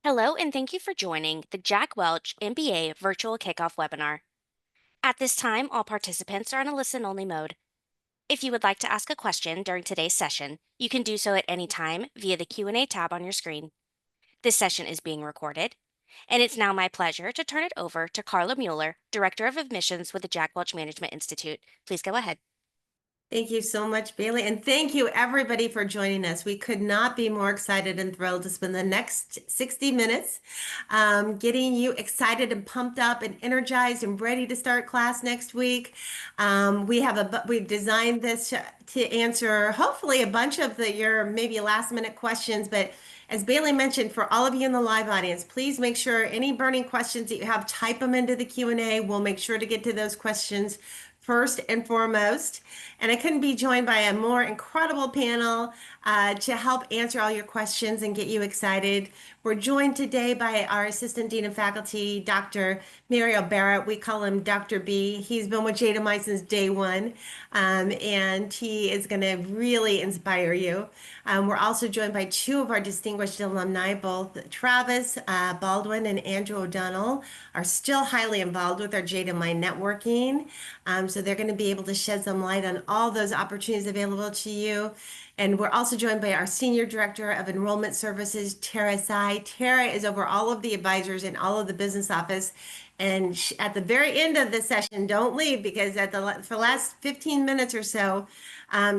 Hello, and thank you for joining the Jack Welch MBA Virtual Kickoff webinar. At this time, all participants are in a listen-only mode. If you would like to ask a question during today's session, you can do so at any time via the Q&A tab on your screen. This session is being recorded, and it's now my pleasure to turn it over to Carla Mueller, Director of Admissions with the Jack Welch Management Institute. Please go ahead. Thank you so much, Bailey. And thank you, everybody, for joining us. We could not be more excited and thrilled to spend the next 60 minutes getting you excited and pumped up and energized and ready to start class next week. We've designed this to answer hopefully a bunch of your maybe last minute questions. But as Bailey mentioned, for all of you in the live audience, please make sure any burning questions that you have, type them into the Q&A. We'll make sure to get to those questions first and foremost. And I couldn't be joined by a more incredible panel to help answer all your questions and get you excited. We're joined today by our Assistant Dean of Faculty, Dr. Mario Barrett. We call him Dr. B. He's been with JDMI since day one, and he is going to really inspire you. We're also joined by two of our distinguished alumni, both Travis Baldwin and Andrew O'Donnell are still highly involved with our JDMI networking. So they're going to be able to shed some light on all those opportunities available to you. And we're also joined by our Senior Director of Enrollment Services, Tara Sai. Tara is over all of the advisors and all of the business office. And at the very end of the session, don't leave, because for the last 15 minutes or so,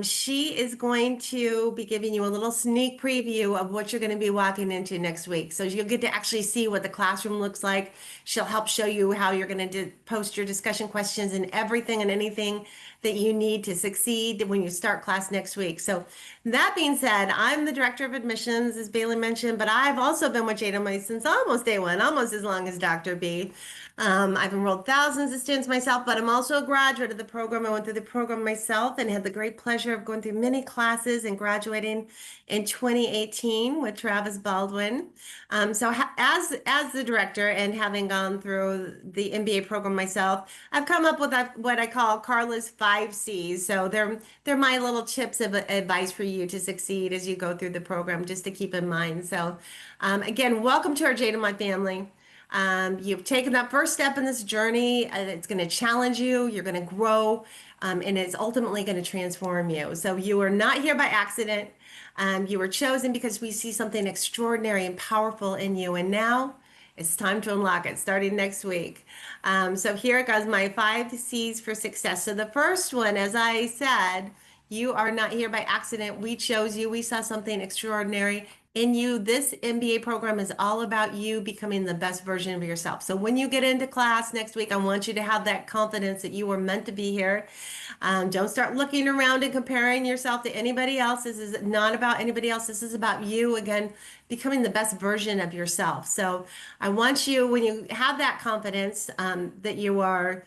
she is going to be giving you a little sneak preview of what you're going to be walking into next week. So you'll get to actually see what the classroom looks like. She'll help show you how you're going to post your discussion questions and everything and anything that you need to succeed when you start class next week. So that being said, I'm the Director of Admissions, as Bailey mentioned, but I've also been with JDMI since almost day one, almost as long as Dr. B. I've enrolled thousands of students myself, but I'm also a graduate of the program. I went through the program myself and had the great pleasure of going through many classes and graduating in 2018 with Travis Baldwin. As the director and having gone through the MBA program myself, I've come up with what I call Carla's 5 C's. So they're my little tips of advice for you to succeed as you go through the program, just to keep in mind. So again, welcome to our JDMI family. You've taken that first step in this journey, and it's going to challenge you. You're going to grow, and it's ultimately going to transform you. So you are not here by accident. You were chosen because we see something extraordinary and powerful in you. And now it's time to unlock it, starting next week. So here it goes, my 5 C's for success. So the first one, as I said, you are not here by accident. We chose you. We saw something extraordinary in you. This MBA program is all about you becoming the best version of yourself. So when you get into class next week, I want you to have that confidence that you were meant to be here. Don't start looking around and comparing yourself to anybody else. This is not about anybody else. This is about you, again, becoming the best version of yourself. So I want you, when you have that confidence, that you are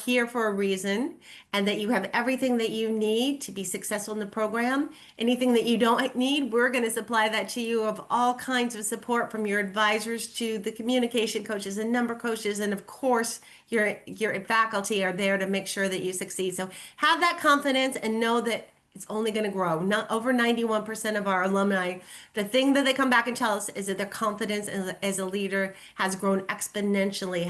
here for a reason, and that you have everything that you need to be successful in the program. Anything that you don't need, we're going to supply that to you, of all kinds of support, from your advisors to the communication coaches and number coaches, and of course your faculty are there to make sure that you succeed. So have that confidence and know that it's only going to grow. Not over 91% of our alumni, the thing that they come back and tell us is that their confidence as a leader has grown exponentially,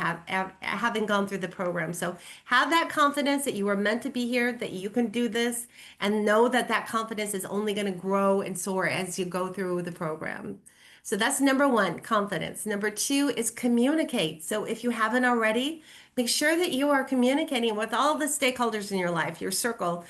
having gone through the program. So have that confidence that you are meant to be here, that you can do this, and know that that confidence is only going to grow and soar as you go through the program. So that's number one, confidence. Number two is communicate. So if you haven't already, make sure that you are communicating with all the stakeholders in your life, your circle,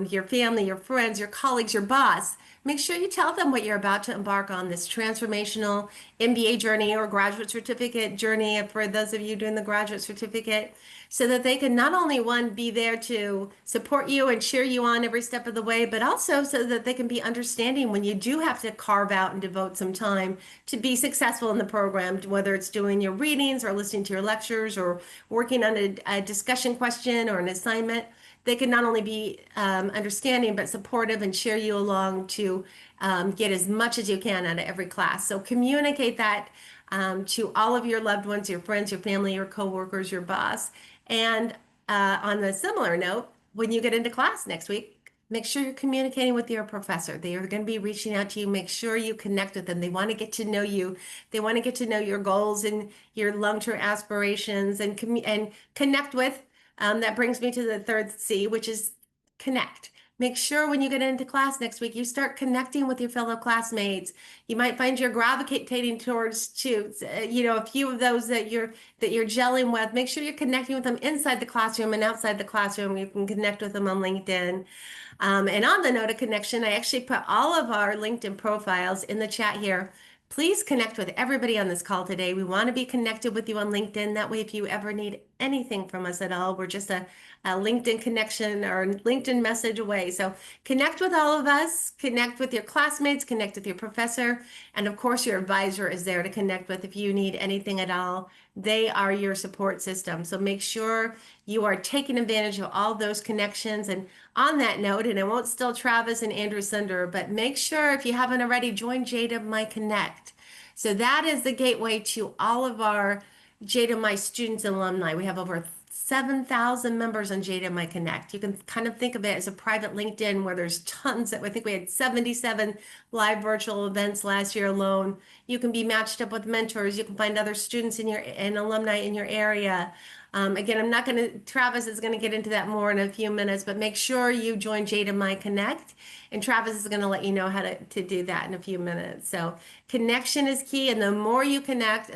your family, your friends, your colleagues, your boss. Make sure you tell them what you're about to embark on, this transformational MBA journey or graduate certificate journey, for those of you doing the graduate certificate, so that they can not only, one, be there to support you and cheer you on every step of the way, but also so that they can be understanding when you do have to carve out and devote some time to be successful in the program, whether it's doing your readings or listening to your lectures or working on a discussion question or an assignment. They can not only be understanding, but supportive, and cheer you along to get as much as you can out of every class. So communicate that to all of your loved ones, your friends, your family, your coworkers, your boss. And on a similar note, when you get into class next week, make sure you're communicating with your professor. They are going to be reaching out to you. Make sure you connect with them. They want to get to know you. They want to get to know your goals and your long-term aspirations and connect with. That brings me to the third C, which is connect. Make sure when you get into class next week, you start connecting with your fellow classmates. You might find you're gravitating towards a few of those that you're gelling with. Make sure you're connecting with them inside the classroom and outside the classroom. You can connect with them on LinkedIn. And on the note of connection, I actually put all of our LinkedIn profiles in the chat here. Please connect with everybody on this call today. We want to be connected with you on LinkedIn. That way, if you ever need anything from us at all, we're just a LinkedIn connection or LinkedIn message away. So connect with all of us, connect with your classmates, connect with your professor, and of course, your advisor is there to connect with if you need anything at all. They are your support system. So make sure you are taking advantage of all those connections. And on that note, and I won't steal Travis and Andrew Sunder, but make sure if you haven't already, join Jada My Connect. So that is the gateway to all of our Jada My students and alumni. We have over 7,000 members on Jada My Connect. You can kind of think of it as a private LinkedIn where there's tons. I think we had 77 live virtual events last year alone. You can be matched up with mentors. You can find other students and alumni in your area. Again, I'm not going to, Travis is going to get into that more in a few minutes, but make sure you join Jada My Connect. And Travis is going to let you know how to do that in a few minutes. So connection is key. And the more you connect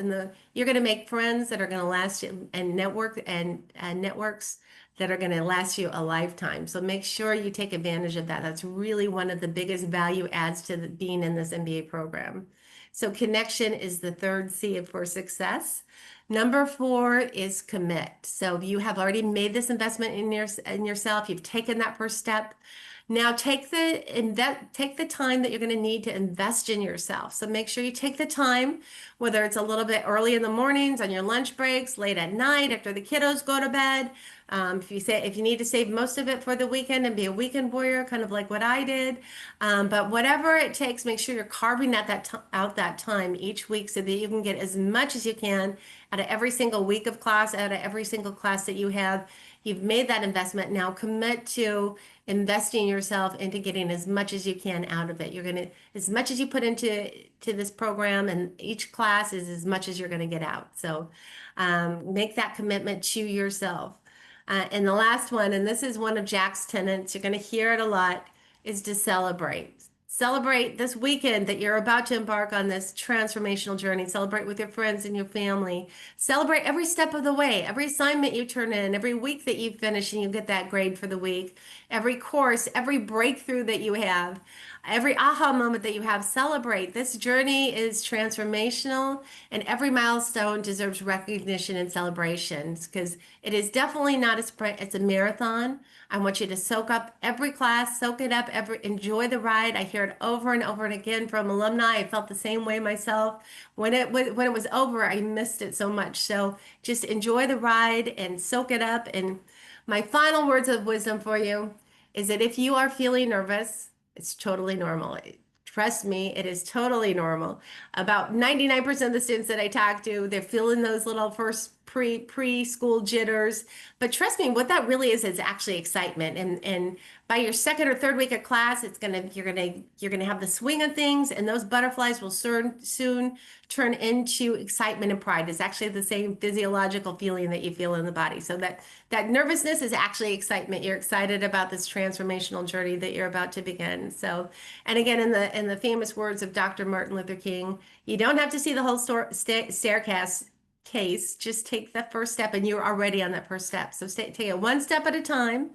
you're going to make friends that are going to last you and networks that are going to last you a lifetime. So make sure you take advantage of that. That's really one of the biggest value adds to being in this MBA program. So connection is the third C for success. Number four is commit. So you have already made this investment in yourself. You've taken that first step. Now take the time that you're going to need to invest in yourself. So make sure you take the time, whether it's a little bit early in the mornings, on your lunch breaks, late at night, after the kiddos go to bed. If you need to save most of it for the weekend and be a weekend warrior, kind of like what I did. But whatever it takes, make sure you're carving out that time each week so that you can get as much as you can out of every single week of class, out of every single class that you have. You've made that investment. Now commit to investing yourself into getting as much as you can out of it. As much as you put into this program, and each class is as much as you're going to get out. So make that commitment to yourself. And the last one, and this is one of Jack's tenets, you're going to hear it a lot, is to celebrate. Celebrate this weekend that you're about to embark on this transformational journey. Celebrate with your friends and your family. Celebrate every step of the way, every assignment you turn in, every week that you finish and you get that grade for the week, every course, every breakthrough that you have, every aha moment that you have. Celebrate. This journey is transformational, and every milestone deserves recognition and celebrations because it is definitely not a sprint, it's a marathon. I want you to soak up every class, soak it up, enjoy the ride. I hear it over and over and again from alumni. I felt the same way myself. When it was over, I missed it so much. So just enjoy the ride and soak it up. And my final words of wisdom for you is that if you are feeling nervous, it's totally normal. Trust me, it is totally normal. About 99% of the students that I talk to, they're feeling those little first preschool jitters. But trust me, what that really is actually excitement. And by your second or third week of class, you're gonna have the swing of things, and those butterflies will soon turn into excitement and pride. It's actually the same physiological feeling that you feel in the body. So that nervousness is actually excitement. You're excited about this transformational journey that you're about to begin. So, and again, in the famous words of Dr. Martin Luther King, you don't have to see the whole staircase. Just take the first step, and you're already on that first step. So take it one step at a time.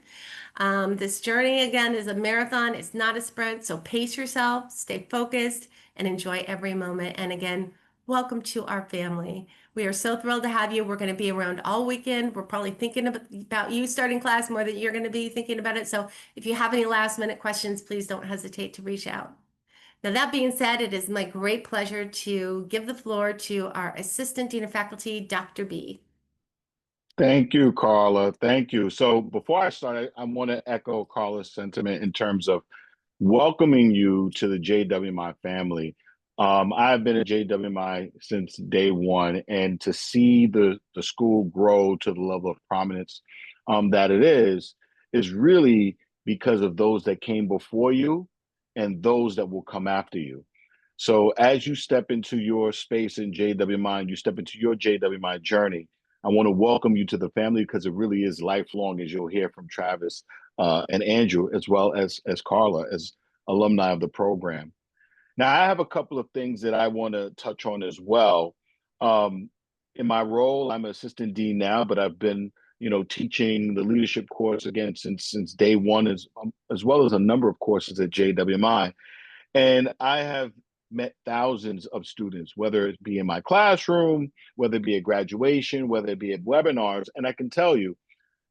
This journey, again, is a marathon. It's not a sprint. So pace yourself, stay focused, and enjoy every moment. And again, welcome to our family. We are so thrilled to have you. We're going to be around all weekend. We're probably thinking about you starting class more than you're going to be thinking about it. So if you have any last minute questions, please don't hesitate to reach out. Now, that being said, it is my great pleasure to give the floor to our Assistant Dean of Faculty, Dr. B. Thank you, Carla. Thank you. So before I start, I want to echo Carla's sentiment in terms of welcoming you to the JWMI family. I've been at JWMI since day one, and to see the school grow to the level of prominence that it is really because of those that came before you and those that will come after you. So as you step into your space in JW Mind, you step into your JW Mind journey, I want to welcome you to the family because it really is lifelong, as you'll hear from Travis and Andrew, as well as Carla, as alumni of the program. Now, I have a couple of things that I want to touch on as well. Um, in my role, I'm an assistant dean now, but I've been, teaching the leadership course again since day one, as well as a number of courses at JWMI. And I have met thousands of students, whether it be in my classroom, whether it be at graduation, whether it be at webinars. And I can tell you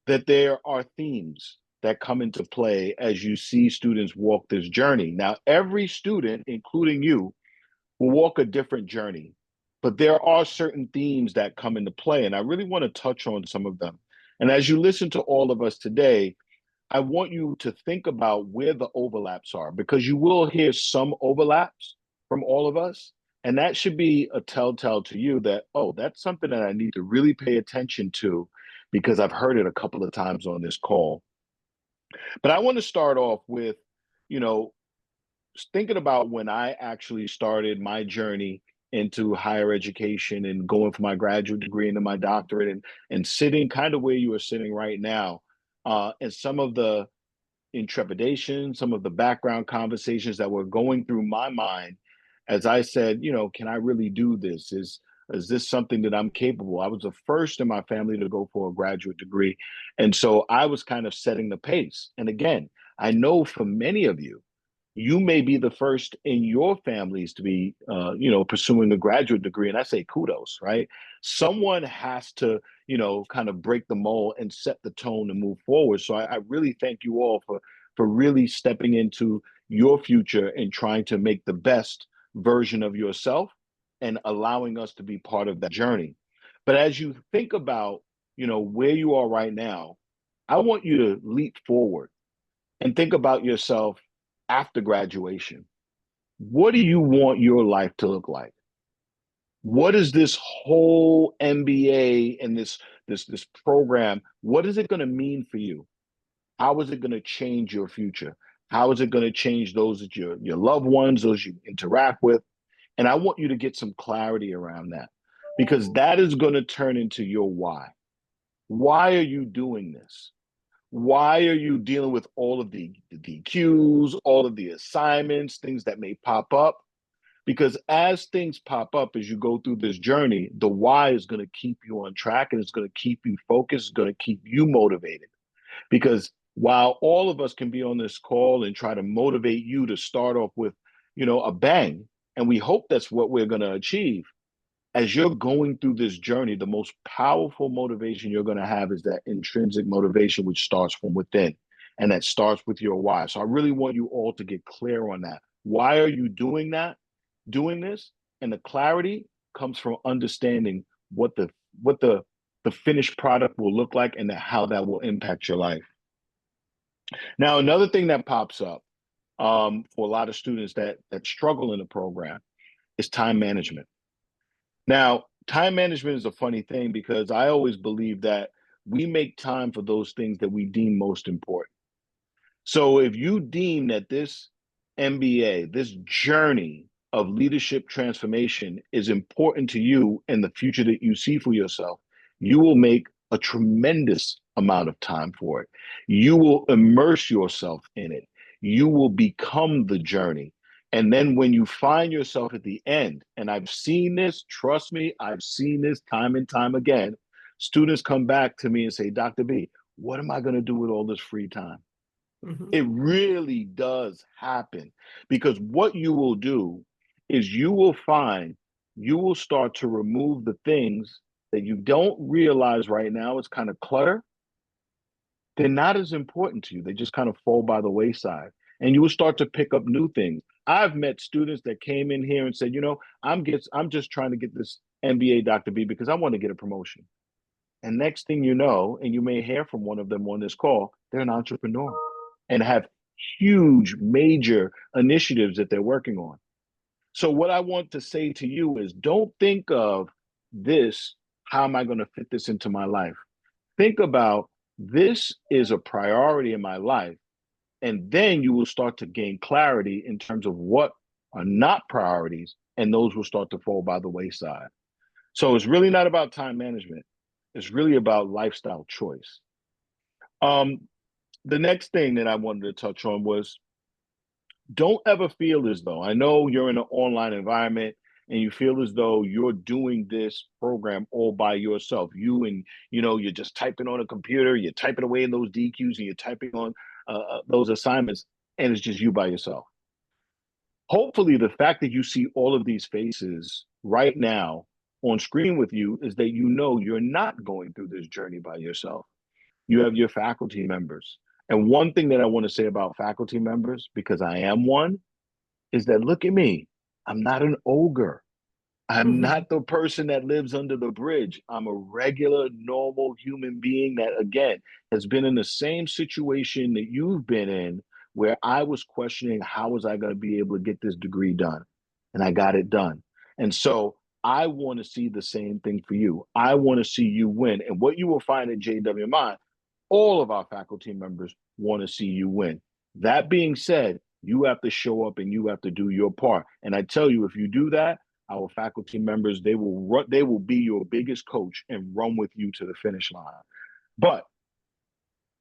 that there are themes that come into play as you see students walk this journey. Now, every student, including you, will walk a different journey, but there are certain themes that come into play. And I really want to touch on some of them. And as you listen to all of us today, I want you to think about where the overlaps are, because you will hear some overlaps from all of us. And that should be a telltale to you that, oh, that's something that I need to really pay attention to because I've heard it a couple of times on this call. But I want to start off with, you know, thinking about when I actually started my journey into higher education and going for my graduate degree and then my doctorate, and sitting kind of where you are sitting right now, and some of the intrepidation, some of the background conversations that were going through my mind as I said, can I really do this? Is this something that I'm capable? I was the first in my family to go for a graduate degree. And so I was kind of setting the pace. And again, I know for many of you, you may be the first in your families to be, pursuing a graduate degree. And I say kudos, right? Someone has to, kind of break the mold and set the tone and move forward. So I really thank you all for really stepping into your future and trying to make the best version of yourself and allowing us to be part of that journey. But as you think about, where you are right now, I want you to leap forward and think about yourself after graduation. What do you want your life to look like? What is this whole MBA and this program? What is it going to mean for you? How is it going to change your future? How is it going to change those that your loved ones, those you interact with? And I want you to get some clarity around that, because that is going to turn into your why. Why are you doing this? Why are you dealing with all of the DQs, all of the assignments, things that may pop up? Because as things pop up as you go through this journey, the why is going to keep you on track, and it's going to keep you focused, it's going to keep you motivated. Because while all of us can be on this call and try to motivate you to start off with, a bang, and we hope that's what we're going to achieve, as you're going through this journey, the most powerful motivation you're going to have is that intrinsic motivation, which starts from within. And that starts with your why. So I really want you all to get clear on that. Why are you doing that, doing this? And the clarity comes from understanding what the finished product will look like and how that will impact your life. Now, another thing that pops up for a lot of students that struggle in the program is time management. Now, time management is a funny thing because I always believe that we make time for those things that we deem most important. So if you deem that this MBA, this journey of leadership transformation is important to you and the future that you see for yourself, you will make a tremendous amount of time for it. You will immerse yourself in it. You will become the journey. And then when you find yourself at the end, and I've seen this, trust me, I've seen this time and time again, students come back to me and say, Dr. B, what am I going to do with all this free time? Mhm. It really does happen, because what you will do is you will start to remove the things that you don't realize right now is kind of clutter. They're not as important to you. They just kind of fall by the wayside. And you will start to pick up new things. I've met students that came in here and said, I'm just trying to get this MBA, Dr. B, because I want to get a promotion. And next thing you know, and you may hear from one of them on this call, they're an entrepreneur and have huge, major initiatives that they're working on. So, what I want to say to you is don't think of this, how am I going to fit this into my life? Think about, this is a priority in my life. And then you will start to gain clarity in terms of what are not priorities, and those will start to fall by the wayside. So it's really not about time management. It's really about lifestyle choice. Um, the next thing that I wanted to touch on was don't ever feel as though, I know you're in an online environment and you feel as though you're doing this program all by yourself. You and, you're just typing on a computer, you're typing away in those DQs and you're typing on those assignments, and it's just you by yourself. Hopefully, the fact that you see all of these faces right now on screen with you is that you're not going through this journey by yourself. You have your faculty members. And one thing that I want to say about faculty members, because I am one, is that look at me. I'm not an ogre. I'm not the person that lives under the bridge. I'm a regular, normal human being that, again, has been in the same situation that you've been in, where I was questioning how was I going to be able to get this degree done? And I got it done. And so I want to see the same thing for you. I want to see you win. And what you will find at JWMI, all of our faculty members want to see you win. That being said, you have to show up and you have to do your part. And I tell you, if you do that, our faculty members, they will be your biggest coach and run with you to the finish line. But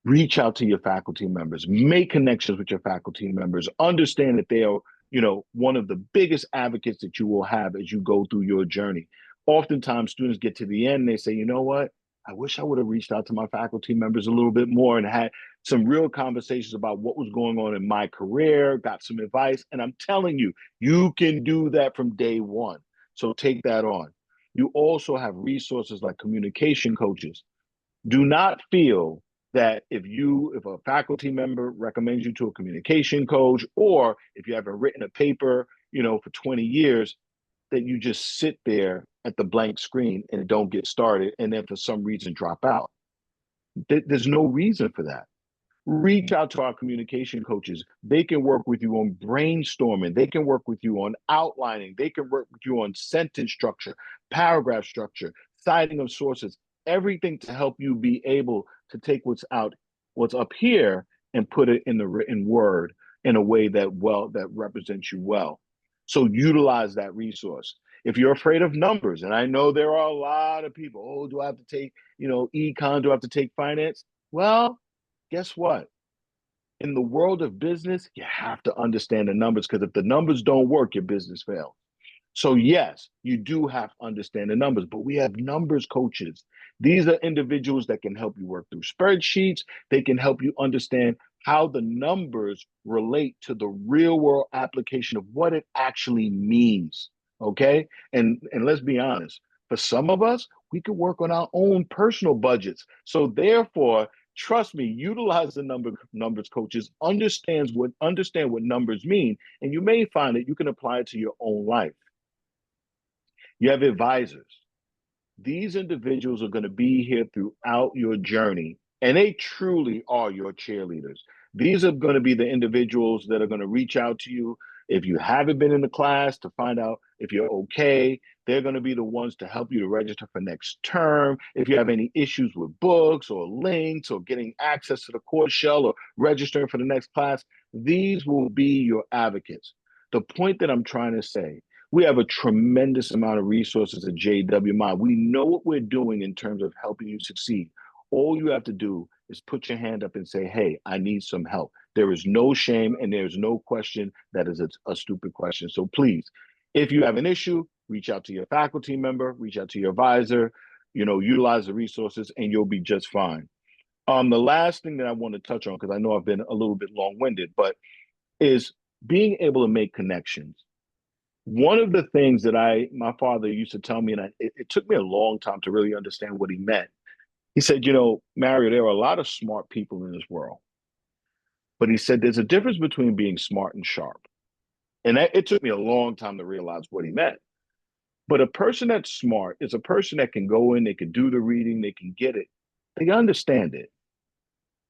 reach out to your faculty members, make connections with your faculty members, understand that they are, one of the biggest advocates that you will have as you go through your journey. Oftentimes students get to the end and they say, you know what? I wish I would have reached out to my faculty members a little bit more and had some real conversations about what was going on in my career, got some advice. And I'm telling you, you can do that from day one. So take that on. You also have resources like communication coaches. Do not feel that if a faculty member recommends you to a communication coach, or if you haven't written a paper, for 20 years, that you just sit there at the blank screen and don't get started, and then for some reason drop out. There's no reason for that. Reach out to our communication coaches. They can work with you on brainstorming. They can work with you on outlining. They can work with you on sentence structure, paragraph structure, citing of sources, everything to help you be able to take what's up here and put it in the written word in a way that represents you well. So utilize that resource. If you're afraid of numbers, and I know there are a lot of people, oh, do I have to take, econ? Do I have to take finance? Well, guess what? In the world of business, you have to understand the numbers, because if the numbers don't work, your business fails. So yes, you do have to understand the numbers, but we have numbers coaches. These are individuals that can help you work through spreadsheets. They can help you understand how the numbers relate to the real world application of what it actually means. Okay. And let's be honest, for some of us, we could work on our own personal budgets. So therefore, trust me, utilize the numbers coaches, understand what numbers mean, and you may find that you can apply it to your own life. You have advisors. These individuals are going to be here throughout your journey, and they truly are your cheerleaders. These are going to be the individuals that are going to reach out to you if you haven't been in the class to find out if you're okay. They're going to be the ones to help you to register for next term. If you have any issues with books or links or getting access to the course shell or registering for the next class, these will be your advocates. The point that I'm trying to say, we have a tremendous amount of resources at JWMI. We know what we're doing in terms of helping you succeed. All you have to do is put your hand up and say, hey, I need some help. There is no shame and there's no question that is a stupid question. So please, if you have an issue, reach out to your faculty member, reach out to your advisor, utilize the resources, and you'll be just fine. The last thing that I want to touch on, because I know I've been a little bit long-winded, but is being able to make connections. One of the things that my father used to tell me, and it took me a long time to really understand what he meant. He said, Mario, there are a lot of smart people in this world. But he said, there's a difference between being smart and sharp. And it took me a long time to realize what he meant. But a person that's smart is a person that can go in, they can do the reading, they can get it. They understand it.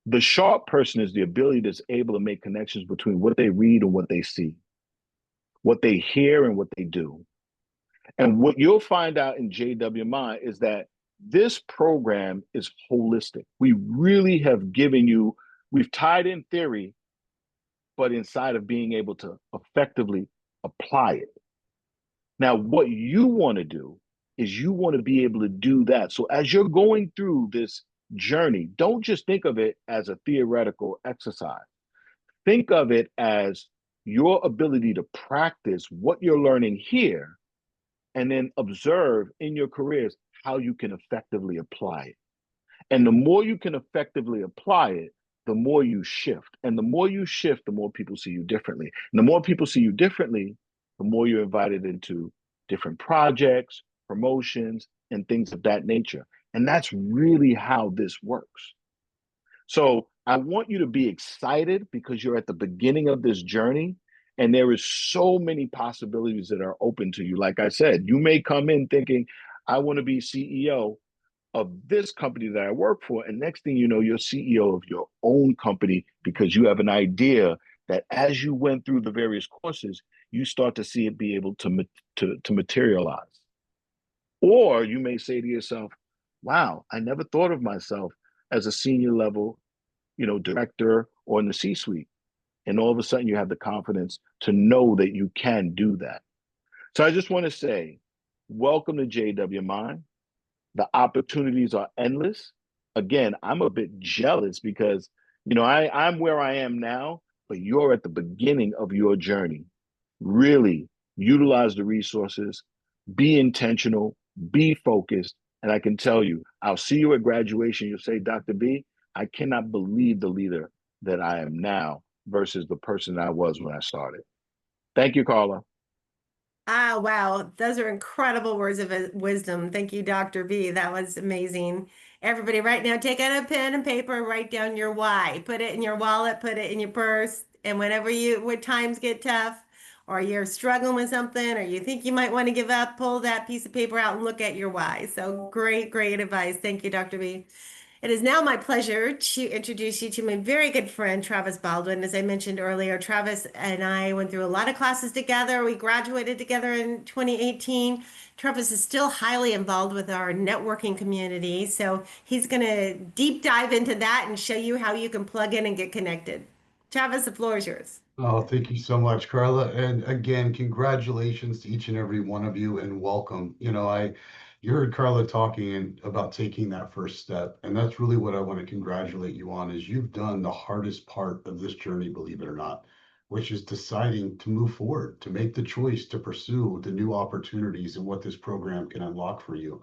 The sharp person is the ability that's able to make connections between what they read and what they see, what they hear and what they do. And what you'll find out in JWMI is that this program is holistic. We really have we've tied in theory but inside of being able to effectively apply it. Now, what you want to do is you want to be able to do that. So as you're going through this journey, don't just think of it as a theoretical exercise. Think of it as your ability to practice what you're learning here and then observe in your careers how you can effectively apply it. And the more you can effectively apply it, the more you shift. And the more you shift, the more people see you differently. And the more people see you differently, the more you're invited into different projects, promotions, and things of that nature. And that's really how this works. So I want you to be excited because you're at the beginning of this journey and there is so many possibilities that are open to you. Like I said, you may come in thinking, I want to be CEO of this company that I work for. And next thing you know, you're CEO of your own company because you have an idea that as you went through the various courses, you start to see it be able to materialize. Or you may say to yourself, wow, I never thought of myself as a senior level, director or in the C-suite. And all of a sudden you have the confidence to know that you can do that. So I just want to say, welcome to JW Mind. The opportunities are endless. Again, I'm a bit jealous because, I'm where I am now, but you're at the beginning of your journey. Really utilize the resources, be intentional, be focused. And I can tell you, I'll see you at graduation. You'll say, Dr. B, I cannot believe the leader that I am now versus the person I was when I started. Thank you, Carla. Ah, wow. Those are incredible words of wisdom. Thank you, Dr. B. That was amazing. Everybody, right now, take out a pen and paper and write down your why. Put it in your wallet, put it in your purse. And when times get tough, or you're struggling with something, or you think you might want to give up, pull that piece of paper out and look at your why. So great, great advice. Thank you, Dr. B. It is now my pleasure to introduce you to my very good friend, Travis Baldwin. As I mentioned earlier, Travis and I went through a lot of classes together. We graduated together in 2018. Travis is still highly involved with our networking community. So he's going to deep dive into that and show you how you can plug in and get connected. Travis, the floor is yours. Oh, thank you so much, Carla. And again, congratulations to each and every one of you and welcome. You heard Carla talking about taking that first step, and that's really what I want to congratulate you on is you've done the hardest part of this journey, believe it or not, which is deciding to move forward, to make the choice to pursue the new opportunities and what this program can unlock for you.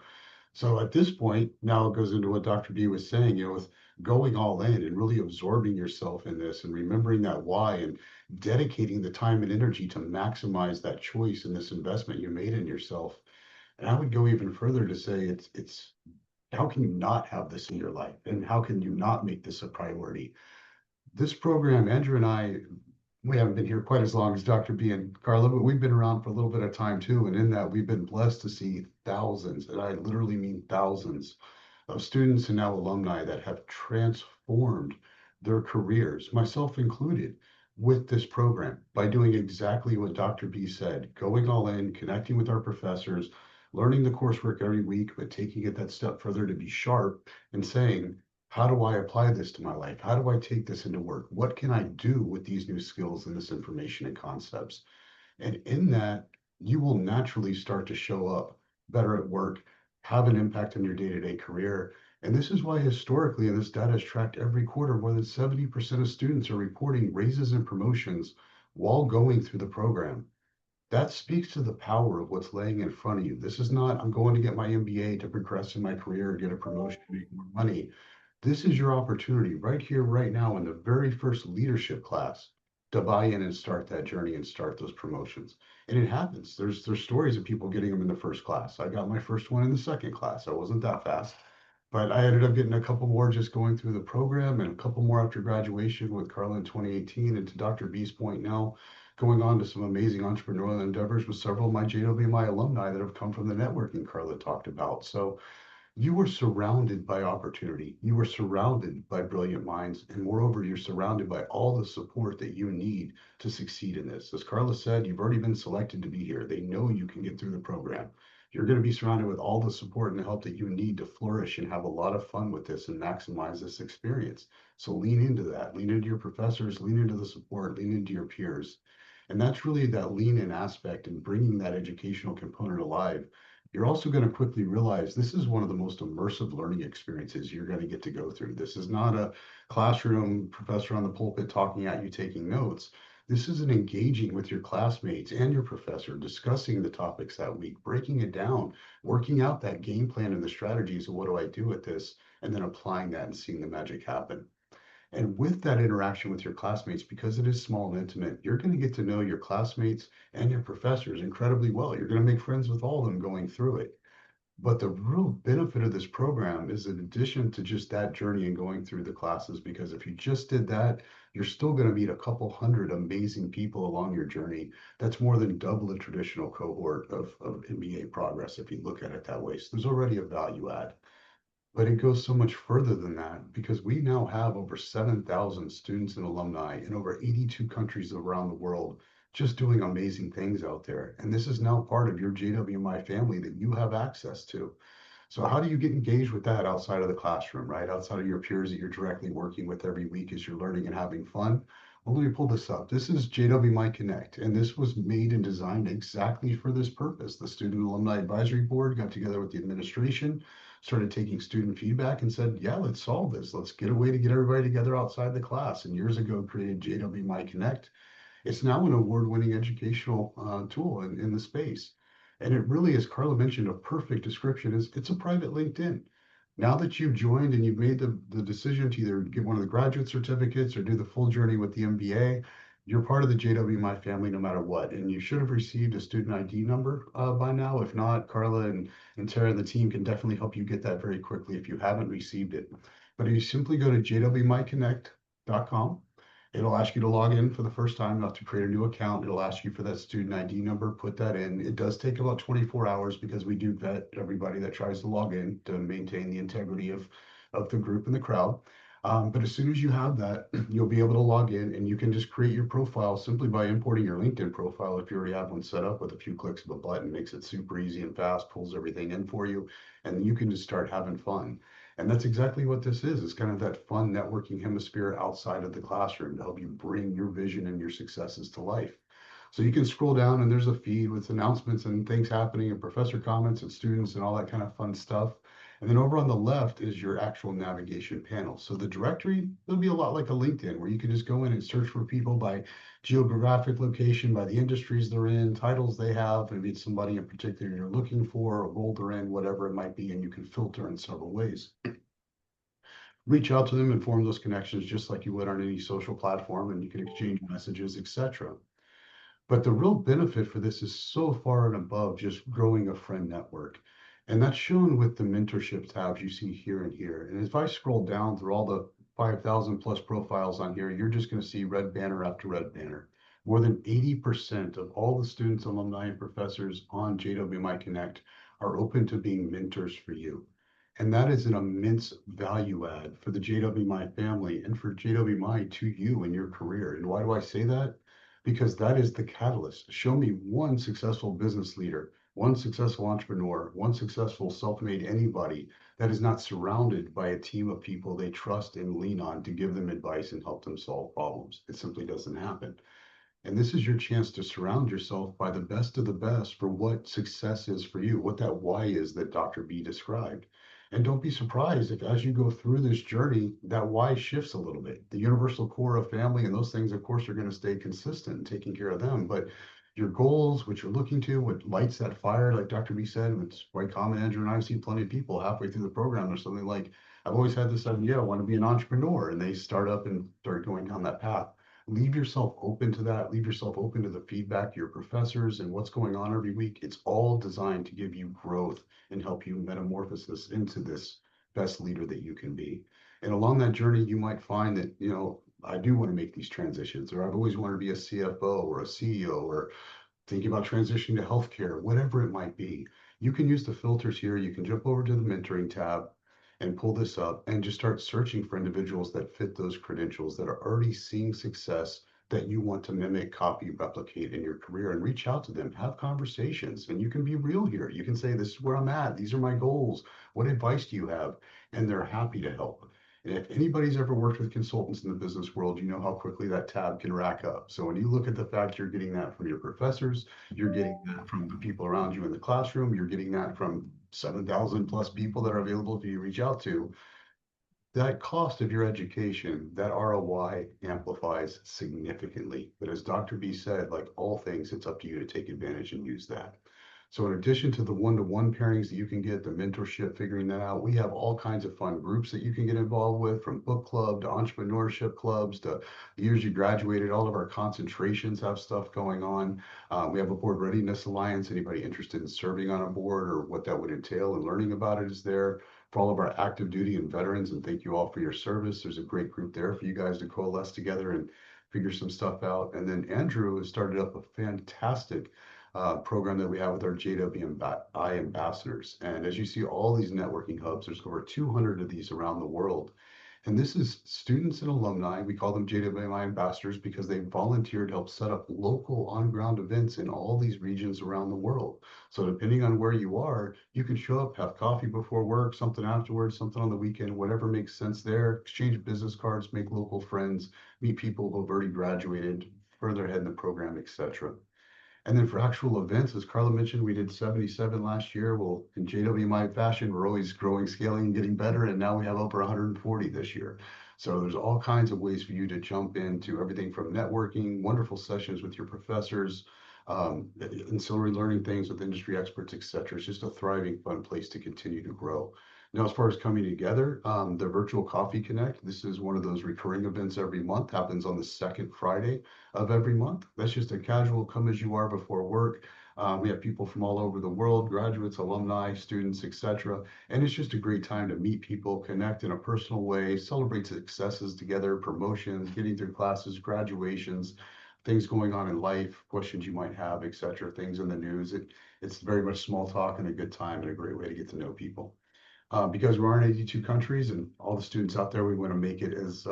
So at this point, now it goes into what Dr. B was saying, with going all in and really absorbing yourself in this and remembering that why and dedicating the time and energy to maximize that choice and this investment you made in yourself. And I would go even further to say it's how can you not have this in your life and how can you not make this a priority? This program, Andrew and I, we haven't been here quite as long as Dr. B and Carla, but we've been around for a little bit of time too. And in that, we've been blessed to see thousands, and I literally mean thousands, of students and now alumni that have transformed their careers, myself included, with this program by doing exactly what Dr. B said, going all in, connecting with our professors, learning the coursework every week, but taking it that step further to be sharp and saying, how do I apply this to my life? How do I take this into work? What can I do with these new skills and this information and concepts? And in that, you will naturally start to show up better at work, have an impact on your day-to-day career. And this is why historically, and this data is tracked every quarter, more than 70% of students are reporting raises and promotions while going through the program. That speaks to the power of what's laying in front of you. This is not, I'm going to get my MBA to progress in my career, get a promotion, make more money. This is your opportunity right here, right now, in the very first leadership class to buy in and start that journey and start those promotions. And it happens. There's stories of people getting them in the first class. I got my first one in the second class. I wasn't that fast, but I ended up getting a couple more just going through the program and a couple more after graduation with Carla in 2018. And to Dr. B's point now, going on to some amazing entrepreneurial endeavors with several of my JWMI alumni that have come from the networking Carla talked about. So you were surrounded by opportunity. You were surrounded by brilliant minds. And moreover, you're surrounded by all the support that you need to succeed in this. As Carla said, you've already been selected to be here. They know you can get through the program. You're going to be surrounded with all the support and the help that you need to flourish and have a lot of fun with this and maximize this experience. So lean into that, lean into your professors, lean into the support, lean into your peers. And that's really that lean in aspect and bringing that educational component alive. You're also going to quickly realize this is one of the most immersive learning experiences you're going to get to go through. This is not a classroom professor on the pulpit talking at you, taking notes. This is an engaging with your classmates and your professor, discussing the topics that week, breaking it down, working out that game plan and the strategies of what do I do with this, and then applying that and seeing the magic happen. And with that interaction with your classmates, because it is small and intimate, you're going to get to know your classmates and your professors incredibly well. You're going to make friends with all of them going through it. But the real benefit of this program is in addition to just that journey and going through the classes, because if you just did that, you're still going to meet a couple hundred amazing people along your journey. That's more than double the traditional cohort of MBA progress if you look at it that way. So there's already a value add. But it goes so much further than that because we now have over 7,000 students and alumni in over 82 countries around the world just doing amazing things out there. And this is now part of your JWMI family that you have access to. So how do you get engaged with that outside of the classroom, right? Outside of your peers that you're directly working with every week as you're learning and having fun? Well, let me pull this up. This is JWMI Connect, and this was made and designed exactly for this purpose. The Student Alumni Advisory Board got together with the administration, started taking student feedback and said, yeah, let's solve this. Let's get a way to get everybody together outside the class. And years ago created JWMI Connect. It's now an award-winning educational tool in the space. And it really, as Carla mentioned, a perfect description is it's a private LinkedIn. Now that you've joined and you've made the decision to either get one of the graduate certificates or do the full journey with the MBA, you're part of the JWMI family no matter what. And you should have received a student ID number by now. If not, Carla and Tara and the team can definitely help you get that very quickly if you haven't received it. But you simply go to jwmiconnect.com. It'll ask you to log in for the first time. You'll have to create a new account. It'll ask you for that student ID number, put that in. It does take about 24 hours because we do vet everybody that tries to log in to maintain the integrity of the group and the crowd. But as soon as you have that, you'll be able to log in and you can just create your profile simply by importing your LinkedIn profile. If you already have one set up with a few clicks of a button, makes it super easy and fast, pulls everything in for you, and you can just start having fun. And that's exactly what this is. It's kind of that fun networking hemisphere outside of the classroom to help you bring your vision and your successes to life. So you can scroll down and there's a feed with announcements and things happening and professor comments and students and all that kind of fun stuff. And then over on the left is your actual navigation panel. So the directory, it'll be a lot like a LinkedIn where you can just go in and search for people by geographic location, by the industries they're in, titles they have, maybe it's somebody in particular you're looking for, a role they're in, whatever it might be, and you can filter in several ways. Reach out to them and form those connections just like you would on any social platform, and you can exchange messages, etc. But the real benefit for this is so far and above just growing a friend network. And that's shown with the mentorship tabs you see here and here. And if I scroll down through all the 5,000 plus profiles on here, you're just going to see red banner after red banner. More than 80% of all the students, alumni, and professors on JWMI Connect are open to being mentors for you. And that is an immense value add for the JWMI family and for JWMI to you in your career. And why do I say that? Because that is the catalyst. Show me one successful business leader, one successful entrepreneur, one successful self-made anybody that is not surrounded by a team of people they trust and lean on to give them advice and help them solve problems. It simply doesn't happen. And this is your chance to surround yourself by the best of the best for what success is for you, what that why is that Dr. B described. And don't be surprised if as you go through this journey, that why shifts a little bit. The universal core of family and those things, of course, are going to stay consistent and taking care of them. But your goals, what you're looking to, what lights that fire, like Dr. B said, and it's quite common, Andrew and I've seen plenty of people halfway through the program or something like, I've always had this idea, I want to be an entrepreneur. And they start up and start going down that path. Leave yourself open to that. Leave yourself open to the feedback your professors and what's going on every week. It's all designed to give you growth and help you metamorphosis into this best leader that you can be. And along that journey, you might find that, I do want to make these transitions, or I've always wanted to be a CFO or a CEO, or thinking about transitioning to healthcare, whatever it might be. You can use the filters here. You can jump over to the mentoring tab and pull this up and just start searching for individuals that fit those credentials that are already seeing success that you want to mimic, copy, replicate in your career, and reach out to them, have conversations, and you can be real here. You can say, this is where I'm at. These are my goals. What advice do you have? And they're happy to help. And if anybody's ever worked with consultants in the business world, you know how quickly that tab can rack up. So when you look at the fact you're getting that from your professors, you're getting that from the people around you in the classroom, you're getting that from 7,000 plus people that are available for you to reach out to, that cost of your education, that ROI amplifies significantly. But as Dr. B said, like all things, it's up to you to take advantage and use that. So in addition to the one-to-one pairings that you can get, the mentorship, figuring that out, we have all kinds of fun groups that you can get involved with, from book club to entrepreneurship clubs to the years you graduated. All of our concentrations have stuff going on. We have a board readiness alliance. Anybody interested in serving on a board or what that would entail and learning about it is there. For all of our active duty and veterans, and thank you all for your service. There's a great group there for you guys to coalesce together and figure some stuff out. And then Andrew has started up a fantastic program that we have with our JWI ambassadors. And as you see all these networking hubs, there's over 200 of these around the world. And this is students and alumni. We call them JWI ambassadors because they volunteered to help set up local on-ground events in all these regions around the world. So depending on where you are, you can show up, have coffee before work, something afterwards, something on the weekend, whatever makes sense there, exchange business cards, make local friends, meet people who have already graduated, further ahead in the program, etc. And then for actual events, as Carla mentioned, we did 77 last year. Well, in JWMI fashion, we're always growing, scaling, and getting better. And now we have over 140 this year. So there's all kinds of ways for you to jump into everything from networking, wonderful sessions with your professors, ancillary learning things with industry experts, etc. It's just a thriving, fun place to continue to grow. Now, as far as coming together, the Virtual Coffee Connect, this is one of those recurring events every month, happens on the second Friday of every month. That's just a casual come as you are before work. We have people from all over the world, graduates, alumni, students, etc. And it's just a great time to meet people, connect in a personal way, celebrate successes together, promotions, getting through classes, graduations, things going on in life, questions you might have, etc. Things in the news. It's very much small talk and a good time and a great way to get to know people. Because we're in 82 countries and all the students out there, we want to make it as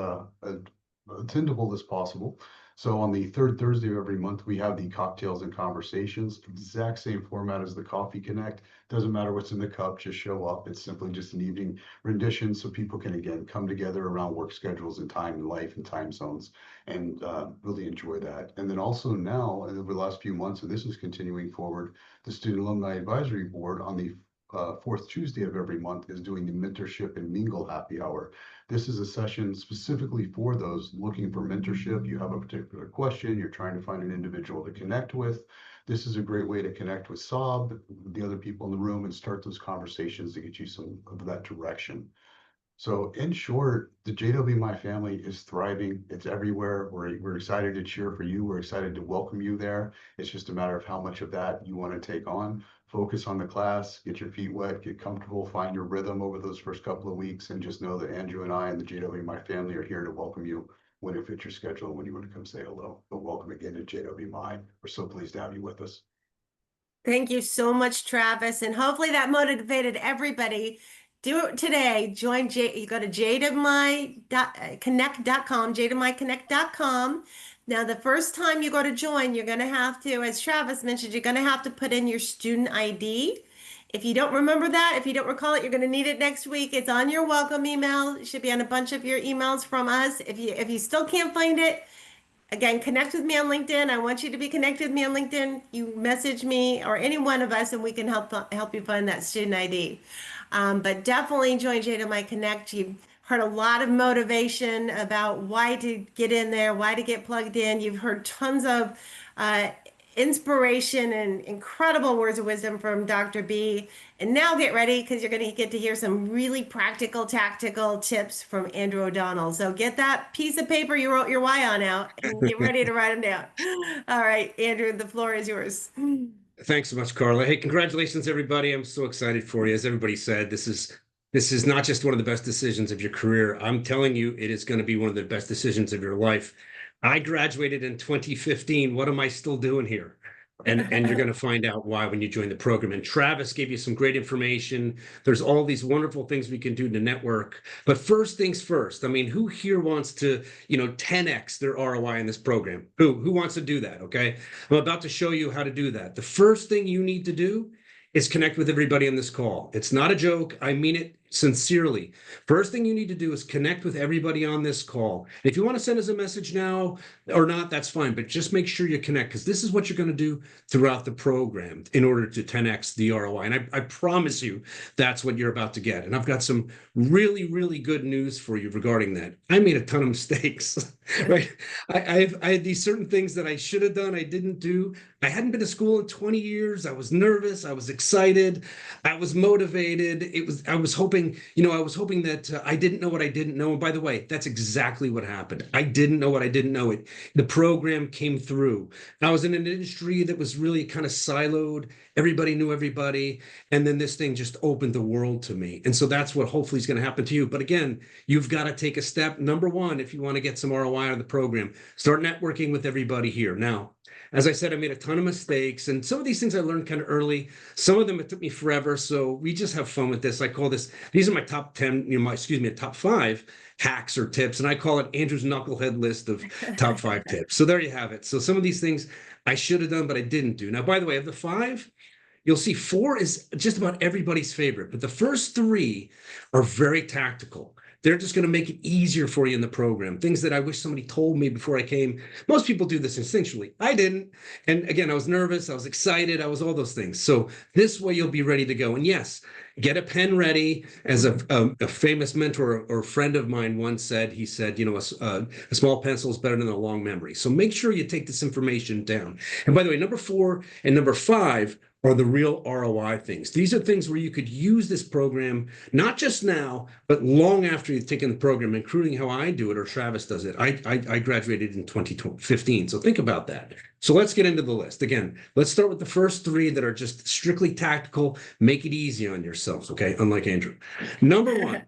attendable as possible. So on the third Thursday of every month, we have the cocktails and conversations, exact same format as the Coffee Connect. Doesn't matter what's in the cup, just show up. It's simply just an evening rendition so people can, again, come together around work schedules and time and life and time zones and really enjoy that. And then also now, over the last few months, and this is continuing forward, the Student Alumni Advisory Board on the fourth Tuesday of every month is doing the mentorship and mingle happy hour. This is a session specifically for those looking for mentorship. You have a particular question, you're trying to find an individual to connect with. This is a great way to connect with Saab, the other people in the room, and start those conversations to get you some of that direction. So in short, the JWMI family is thriving. It's everywhere. We're excited to cheer for you. We're excited to welcome you there. It's just a matter of how much of that you want to take on. Focus on the class, get your feet wet, get comfortable, find your rhythm over those first couple of weeks, and just know that Andrew and I and the JWMI family are here to welcome you when it fits your schedule and when you want to come say hello. But welcome again to JWMI. We're so pleased to have you with us. Thank you so much, Travis. And hopefully that motivated everybody. Do it today. Join you go to jdmiconnect.com, jdmiconnect.com. Now, the first time you go to join, you're going to have to, as Travis mentioned, you're going to have to put in your student ID. If you don't remember that, if you don't recall it, you're going to need it next week. It's on your welcome email. It should be on a bunch of your emails from us. If you still can't find it, again, connect with me on LinkedIn. I want you to be connected with me on LinkedIn. You message me or any one of us, and we can help you find that student ID. But definitely join JWMI Connect. You've heard a lot of motivation about why to get in there, why to get plugged in. You've heard tons of inspiration and incredible words of wisdom from Dr. B. And now get ready because you're going to get to hear some really practical, tactical tips from Andrew O'Donnell. So get that piece of paper you wrote your why on out and get ready to write them down. All right, Andrew, the floor is yours. Thanks so much, Carla. Hey, congratulations, everybody. I'm so excited for you. As everybody said, this is not just one of the best decisions of your career. I'm telling you, it is going to be one of the best decisions of your life. I graduated in 2015. What am I still doing here? And you're going to find out why when you join the program. And Travis gave you some great information. There's all these wonderful things we can do to network. But first things first, I mean, who here wants to, 10x their ROI in this program? Who wants to do that? Okay. I'm about to show you how to do that. The first thing you need to do is connect with everybody on this call. It's not a joke. I mean it sincerely. First thing you need to do is connect with everybody on this call. If you want to send us a message now or not, that's fine, but just make sure you connect, because this is what you're going to do throughout the program in order to 10x the ROI. And I promise you that's what you're about to get. And I've got some really, really good news for you regarding that. I made a ton of mistakes, right? I had these certain things that I should have done, I didn't do. I hadn't been to school in 20 years. I was nervous. I was excited. I was motivated. I was hoping that I didn't know what I didn't know. And by the way, that's exactly what happened. I didn't know what I didn't know. The program came through. I was in an industry that was really kind of siloed. Everybody knew everybody. And then this thing just opened the world to me. And so that's what hopefully is going to happen to you. But again, you've got to take a step. Number one, if you want to get some ROI out of the program, start networking with everybody here. Now, as I said, I made a ton of mistakes, and some of these things I learned kind of early. Some of them, it took me forever. So we just have fun with this. I call these are my top 10, top 5 hacks or tips. And I call it Andrew's knucklehead list of top 5 tips. So there you have it. So some of these things I should have done, but I didn't do. Now, by the way, of the 5, you'll see 4 is just about everybody's favorite, but the first 3 are very tactical. They're just going to make it easier for you in the program. Things that I wish somebody told me before I came. Most people do this instinctually. I didn't. And again, I was nervous. I was excited. I was all those things. So this way you'll be ready to go. And yes, get a pen ready. As a famous mentor or friend of mine once said, he said, a small pencil is better than a long memory. So make sure you take this information down. And by the way, number 4 and number 5 are the real ROI things. These are things where you could use this program, not just now, but long after you've taken the program, including how I do it or Travis does it. I graduated in 2015, so think about that. So let's get into the list. Again, let's start with the first 3 that are just strictly tactical. Make it easy on yourselves, okay? Unlike Andrew. Number 1.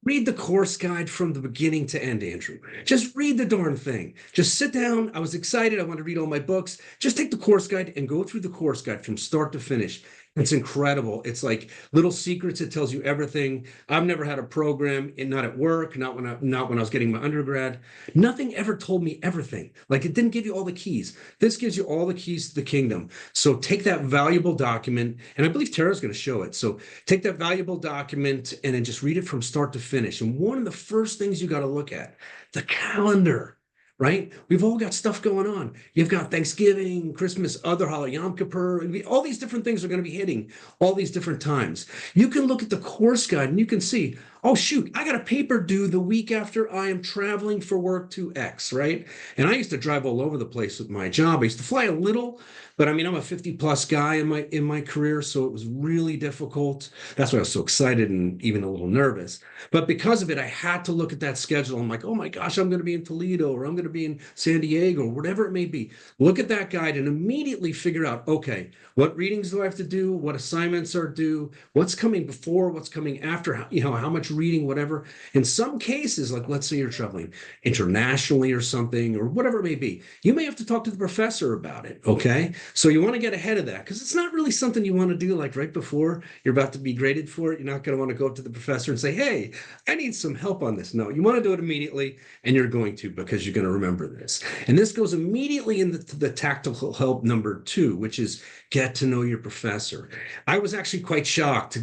Read the course guide from the beginning to end, Andrew. Just read the darn thing. Just sit down. I was excited. I want to read all my books. Just take the course guide and go through the course guide from start to finish. It's incredible. It's like little secrets. It tells you everything. I've never had a program, not at work, not when I was getting my undergrad. Nothing ever told me everything. Like, it didn't give you all the keys. This gives you all the keys to the kingdom. So take that valuable document, and I believe Tara's going to show it. So take that valuable document and then just read it from start to finish. And one of the first things you got to look at, the calendar. Right? We've all got stuff going on. You've got Thanksgiving, Christmas, other holiday, Yom Kippur. All these different things are going to be hitting all these different times. You can look at the course guide and you can see, oh, shoot, I got a paper due the week after I am traveling for work to X, right? And I used to drive all over the place with my job. I used to fly a little, but I mean, I'm a 50+ guy in my career, so it was really difficult. That's why I was so excited and even a little nervous. But because of it, I had to look at that schedule. I'm like, oh my gosh, I'm going to be in Toledo, or I'm going to be in San Diego, or whatever it may be. Look at that guide and immediately figure out, okay, what readings do I have to do? What assignments are due? What's coming before? What's coming after? How much reading, whatever. In some cases, like let's say you're traveling internationally or something, or whatever it may be, you may have to talk to the professor about it, okay? So you want to get ahead of that, because it's not really something you want to do like right before you're about to be graded for it. You're not going to want to go to the professor and say, hey, I need some help on this. No, you want to do it immediately, and you're going to, because you're going to remember this. And this goes immediately into the tactical help number 2, which is get to know your professor. I was actually quite shocked.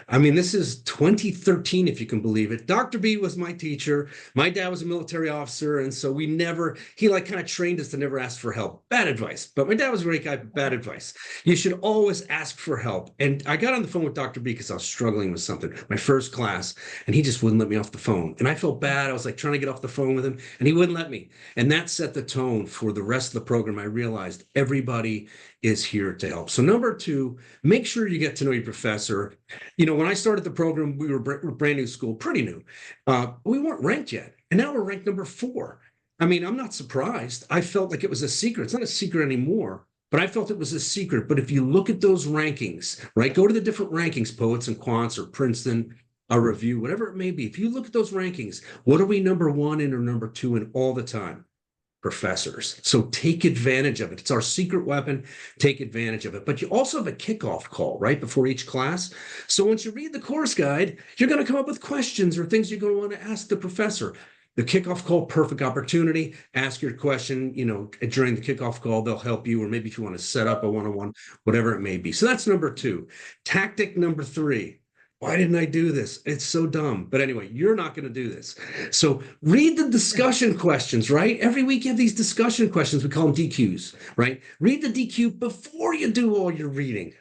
I mean, this is 2013, if you can believe it. Dr. B was my teacher. My dad was a military officer, and so he like kind of trained us to never ask for help. Bad advice. But my dad was a great guy, but bad advice. You should always ask for help. And I got on the phone with Dr. B because I was struggling with something, my first class, and he just wouldn't let me off the phone. And I felt bad. I was like trying to get off the phone with him, and he wouldn't let me. And that set the tone for the rest of the program. I realized everybody is here to help. So number 2, make sure you get to know your professor. When I started the program, we were brand new school, pretty new. We weren't ranked yet. And now we're ranked number 4. I mean, I'm not surprised. I felt like it was a secret. It's not a secret anymore, but I felt it was a secret. But if you look at those rankings, right, go to the different rankings, Poets and Quants or Princeton, a review, whatever it may be. If you look at those rankings, what are we number 1 in or number 2 in all the time? professors. So take advantage of it. It's our secret weapon. Take advantage of it. But you also have a kickoff call right before each class. So once you read the course guide, you're going to come up with questions or things you're going to want to ask the professor. The kickoff call, perfect opportunity. Ask your question, during the kickoff call, they'll help you, or maybe if you want to set up a one-on-one, whatever it may be. So that's number 2. Tactic number 3. Why didn't I do this? It's so dumb. But anyway, you're not going to do this. So read the discussion questions, right? Every week you have these discussion questions. We call them DQs, right? Read the DQ before you do all your reading.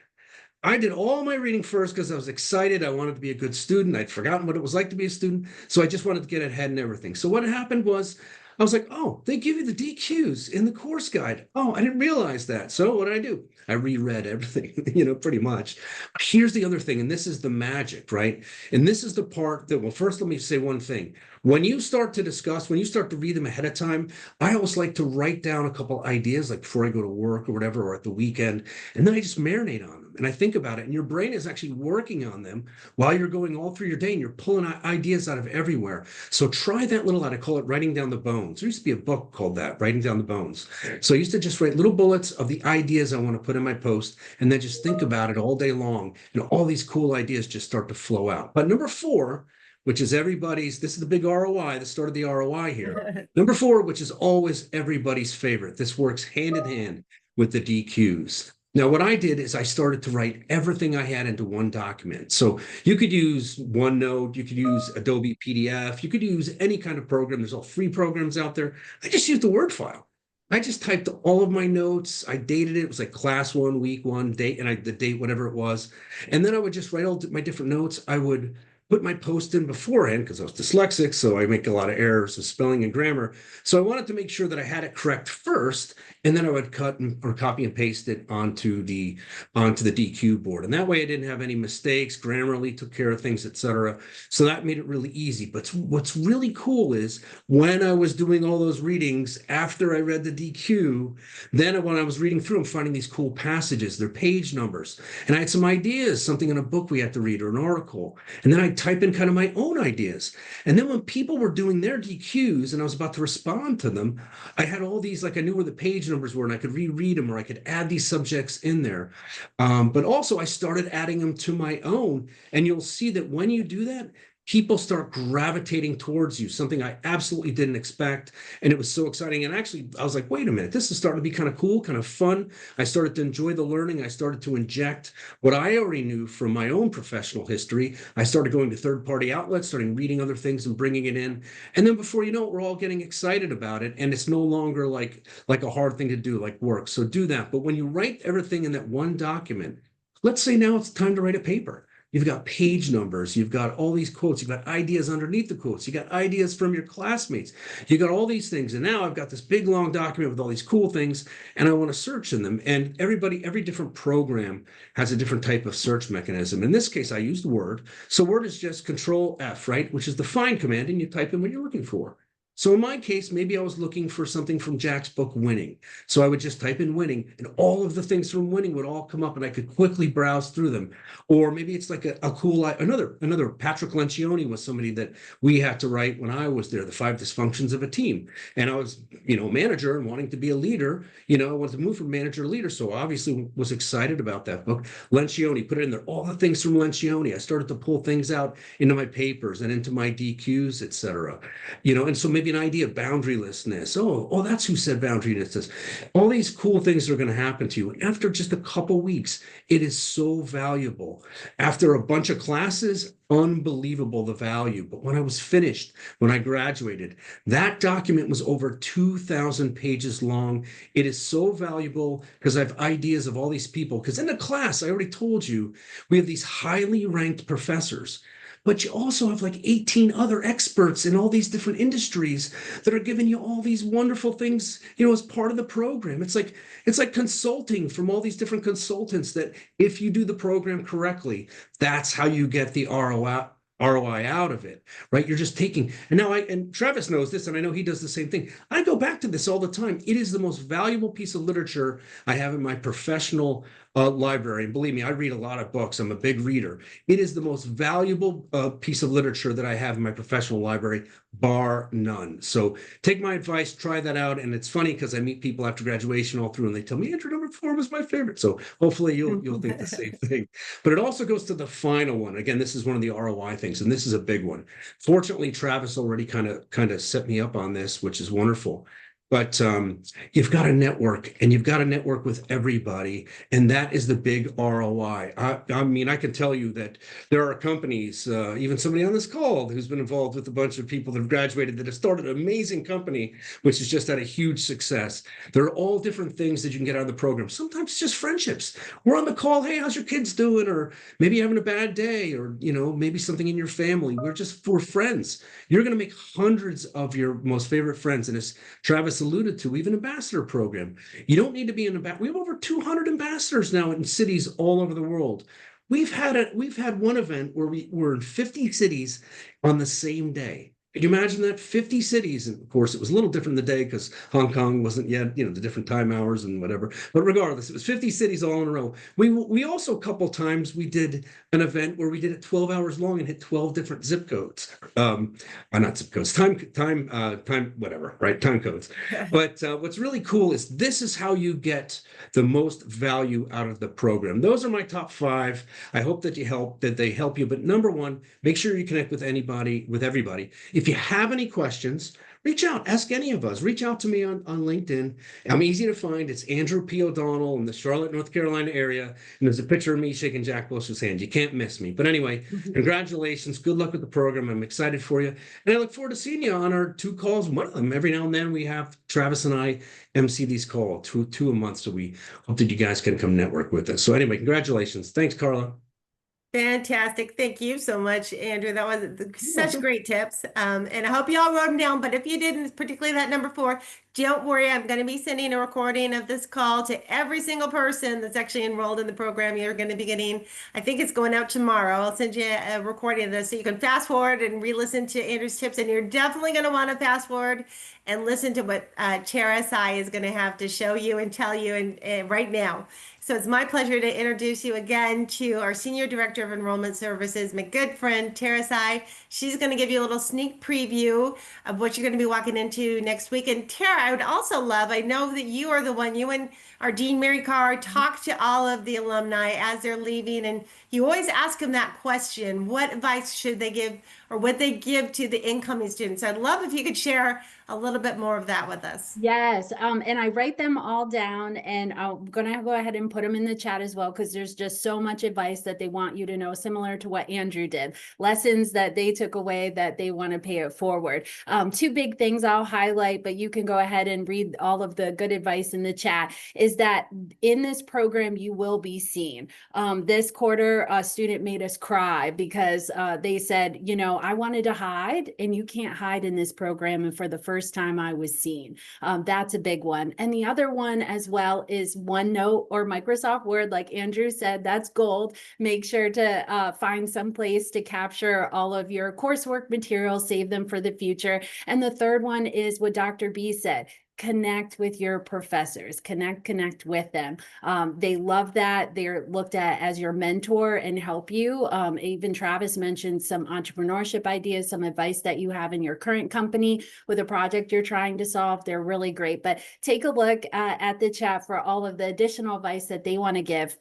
I did all my reading first because I was excited. I wanted to be a good student. I'd forgotten what it was like to be a student. So I just wanted to get ahead and everything. So what happened was I was like, oh, they give you the DQs in the course guide. Oh, I didn't realize that. So what did I do? I reread everything, pretty much. Here's the other thing, and this is the magic, right? And this is the part that, well, first, let me say one thing. When you start to read them ahead of time, I always like to write down a couple ideas, like before I go to work or whatever, or at the weekend, and then I just marinate on them. And I think about it, and your brain is actually working on them while you're going all through your day, and you're pulling ideas out of everywhere. So try that little, I call it writing down the bones. There used to be a book called that, Writing Down the Bones. So I used to just write little bullets of the ideas I want to put in my post, and then just think about it all day long. And all these cool ideas just start to flow out. But number 4, which is this is the big ROI, the start of the ROI here. Number 4, which is always everybody's favorite. This works hand in hand with the DQs. Now, what I did is I started to write everything I had into one document. So you could use OneNote, you could use Adobe PDF, you could use any kind of program. There's all free programs out there. I just used the Word file. I just typed all of my notes. I dated it. It was like class 1, week 1, date, and the date, whatever it was. And then I would just write all my different notes. I would put my post in beforehand because I was dyslexic, so I make a lot of errors of spelling and grammar. So I wanted to make sure that I had it correct first, and then I would cut or copy and paste it onto the DQ board. And that way I didn't have any mistakes, Grammarly took care of things, etc. So that made it really easy. But what's really cool is when I was doing all those readings after I read the DQ, then when I was reading through, I'm finding these cool passages, their page numbers. And I had some ideas, something in a book we had to read or an article. And then I type in kind of my own ideas. And then when people were doing their DQs and I was about to respond to them, I had all these, like I knew where the page numbers were and I could reread them or I could add these subjects in there. But also I started adding them to my own. And you'll see that when you do that, people start gravitating towards you, something I absolutely didn't expect. And it was so exciting. And actually, I was like, wait a minute, this is starting to be kind of cool, kind of fun. I started to enjoy the learning. I started to inject what I already knew from my own professional history. I started going to third-party outlets, starting reading other things and bringing it in. And then before you know it, we're all getting excited about it. And it's no longer like a hard thing to do, like work. So do that. But when you write everything in that one document, let's say now it's time to write a paper. You've got page numbers, you've got all these quotes, you've got ideas underneath the quotes, you got ideas from your classmates, you got all these things. And now I've got this big long document with all these cool things and I want to search in them. And every different program has a different type of search mechanism. In this case, I used Word. So Word is just Control F, right? Which is the find command, and you type in what you're looking for. So in my case, maybe I was looking for something from Jack's book, Winning. So I would just type in Winning and all of the things from Winning would all come up and I could quickly browse through them. Or maybe it's like a cool, another Patrick Lencioni was somebody that we had to write when I was there, The 5 Dysfunctions of a Team. And I was, manager and wanting to be a leader, I wanted to move from manager to leader. So obviously was excited about that book. Lencioni, put it in there, all the things from Lencioni. I started to pull things out into my papers and into my DQs, etc. And so maybe an idea of boundarylessness. Oh, that's who said boundarylessness. All these cool things are going to happen to you. After just a couple weeks, it is so valuable. After a bunch of classes, unbelievable the value. But when I was finished, when I graduated, that document was over 2,000 pages long. It is so valuable because I have ideas of all these people. Because in the class, I already told you, we have these highly ranked professors. But you also have like 18 other experts in all these different industries that are giving you all these wonderful things, as part of the program. It's like consulting from all these different consultants that if you do the program correctly, that's how you get the ROI out of it, right? You're just taking, and Travis knows this, and I know he does the same thing. I go back to this all the time. It is the most valuable piece of literature I have in my professional library. And believe me, I read a lot of books. I'm a big reader. It is the most valuable piece of literature that I have in my professional library, bar none. So take my advice, try that out. And it's funny because I meet people after graduation all through and they tell me, Andrew, number 4 was my favorite. So hopefully you'll think the same thing. But it also goes to the final one. Again, this is one of the ROI things, and this is a big one. Fortunately, Travis already kind of set me up on this, which is wonderful. But you've got to network, and you've got to network with everybody, and that is the big ROI. I mean, I can tell you that there are companies, even somebody on this call who's been involved with a bunch of people that have graduated that have started an amazing company, which has just had a huge success. There are all different things that you can get out of the program. Sometimes it's just friendships. We're on the call, hey, how's your kids doing? Or maybe you're having a bad day, or maybe something in your family. We're friends. You're going to make hundreds of your most favorite friends, and as Travis alluded to, even ambassador program. You don't need to be an ambassador. We have over 200 ambassadors now in cities all over the world. We've had one event where we were in 50 cities on the same day. Can you imagine that? 50 cities. And of course, it was a little different in the day because Hong Kong wasn't yet, the different time hours and whatever. But regardless, it was 50 cities all in a row. We also, a couple times, we did an event where we did it 12 hours long and hit 12 different zip codes. Not zip codes, time, whatever, right? Time codes. But what's really cool is this is how you get the most value out of the program. Those are my top 5. I hope that they help you. But number 1, make sure you connect with everybody. If you have any questions, reach out, ask any of us. Reach out to me on LinkedIn. I'm easy to find. It's Andrew P. O'Donnell in the Charlotte, North Carolina area. And there's a picture of me shaking Jack Welch's hand. You can't miss me. But anyway, congratulations. Good luck with the program. I'm excited for you. And I look forward to seeing you on our 2 calls. One of them, every now and then, we have Travis and I MC these calls, two a month. So we hope that you guys can come network with us. So anyway, congratulations. Thanks, Carla. Fantastic. Thank you so much, Andrew. That was such great tips. And I hope you all wrote them down. But if you didn't, particularly that number 4, don't worry. I'm going to be sending a recording of this call to every single person that's actually enrolled in the program. You're going to be getting, I think it's going out tomorrow. I'll send you a recording of this so you can fast forward and re-listen to Andrew's tips. And you're definitely going to want to fast forward and listen to what Chair SI is going to have to show you and tell you right now. So it's my pleasure to introduce you again to our Senior Director of Enrollment Services, my good friend, Tara Sai. She's going to give you a little sneak preview of what you're going to be walking into next week. And Tara, I would also love, I know that you are the one, you and our Dean Mary Carr talk to all of the alumni as they're leaving. And you always ask them that question, what advice should they give or what they give to the incoming students? I'd love if you could share a little bit more of that with us. Yes, and I write them all down, and I'm gonna go ahead and put them in the chat as well, because there's just so much advice that they want you to know, similar to what Andrew did, lessons that they took away that they want to pay it forward. 2 big things I'll highlight, but you can go ahead and read all of the good advice in the chat, is that in this program, you will be seen. This quarter, a student made us cry because they said, I wanted to hide, and you can't hide in this program. And for the first time I was seen. That's a big one. And the other one as well is OneNote or Microsoft Word. Like Andrew said, that's gold. Make sure to find some place to capture all of your coursework materials, save them for the future. And the third one is what Dr. B said. Connect with your professors, connect with them. They love that. They're looked at as your mentor and help you. Even Travis mentioned some entrepreneurship ideas, some advice that you have in your current company with a project you're trying to solve. They're really great, but take a look at the chat for all of the additional advice that they want to give.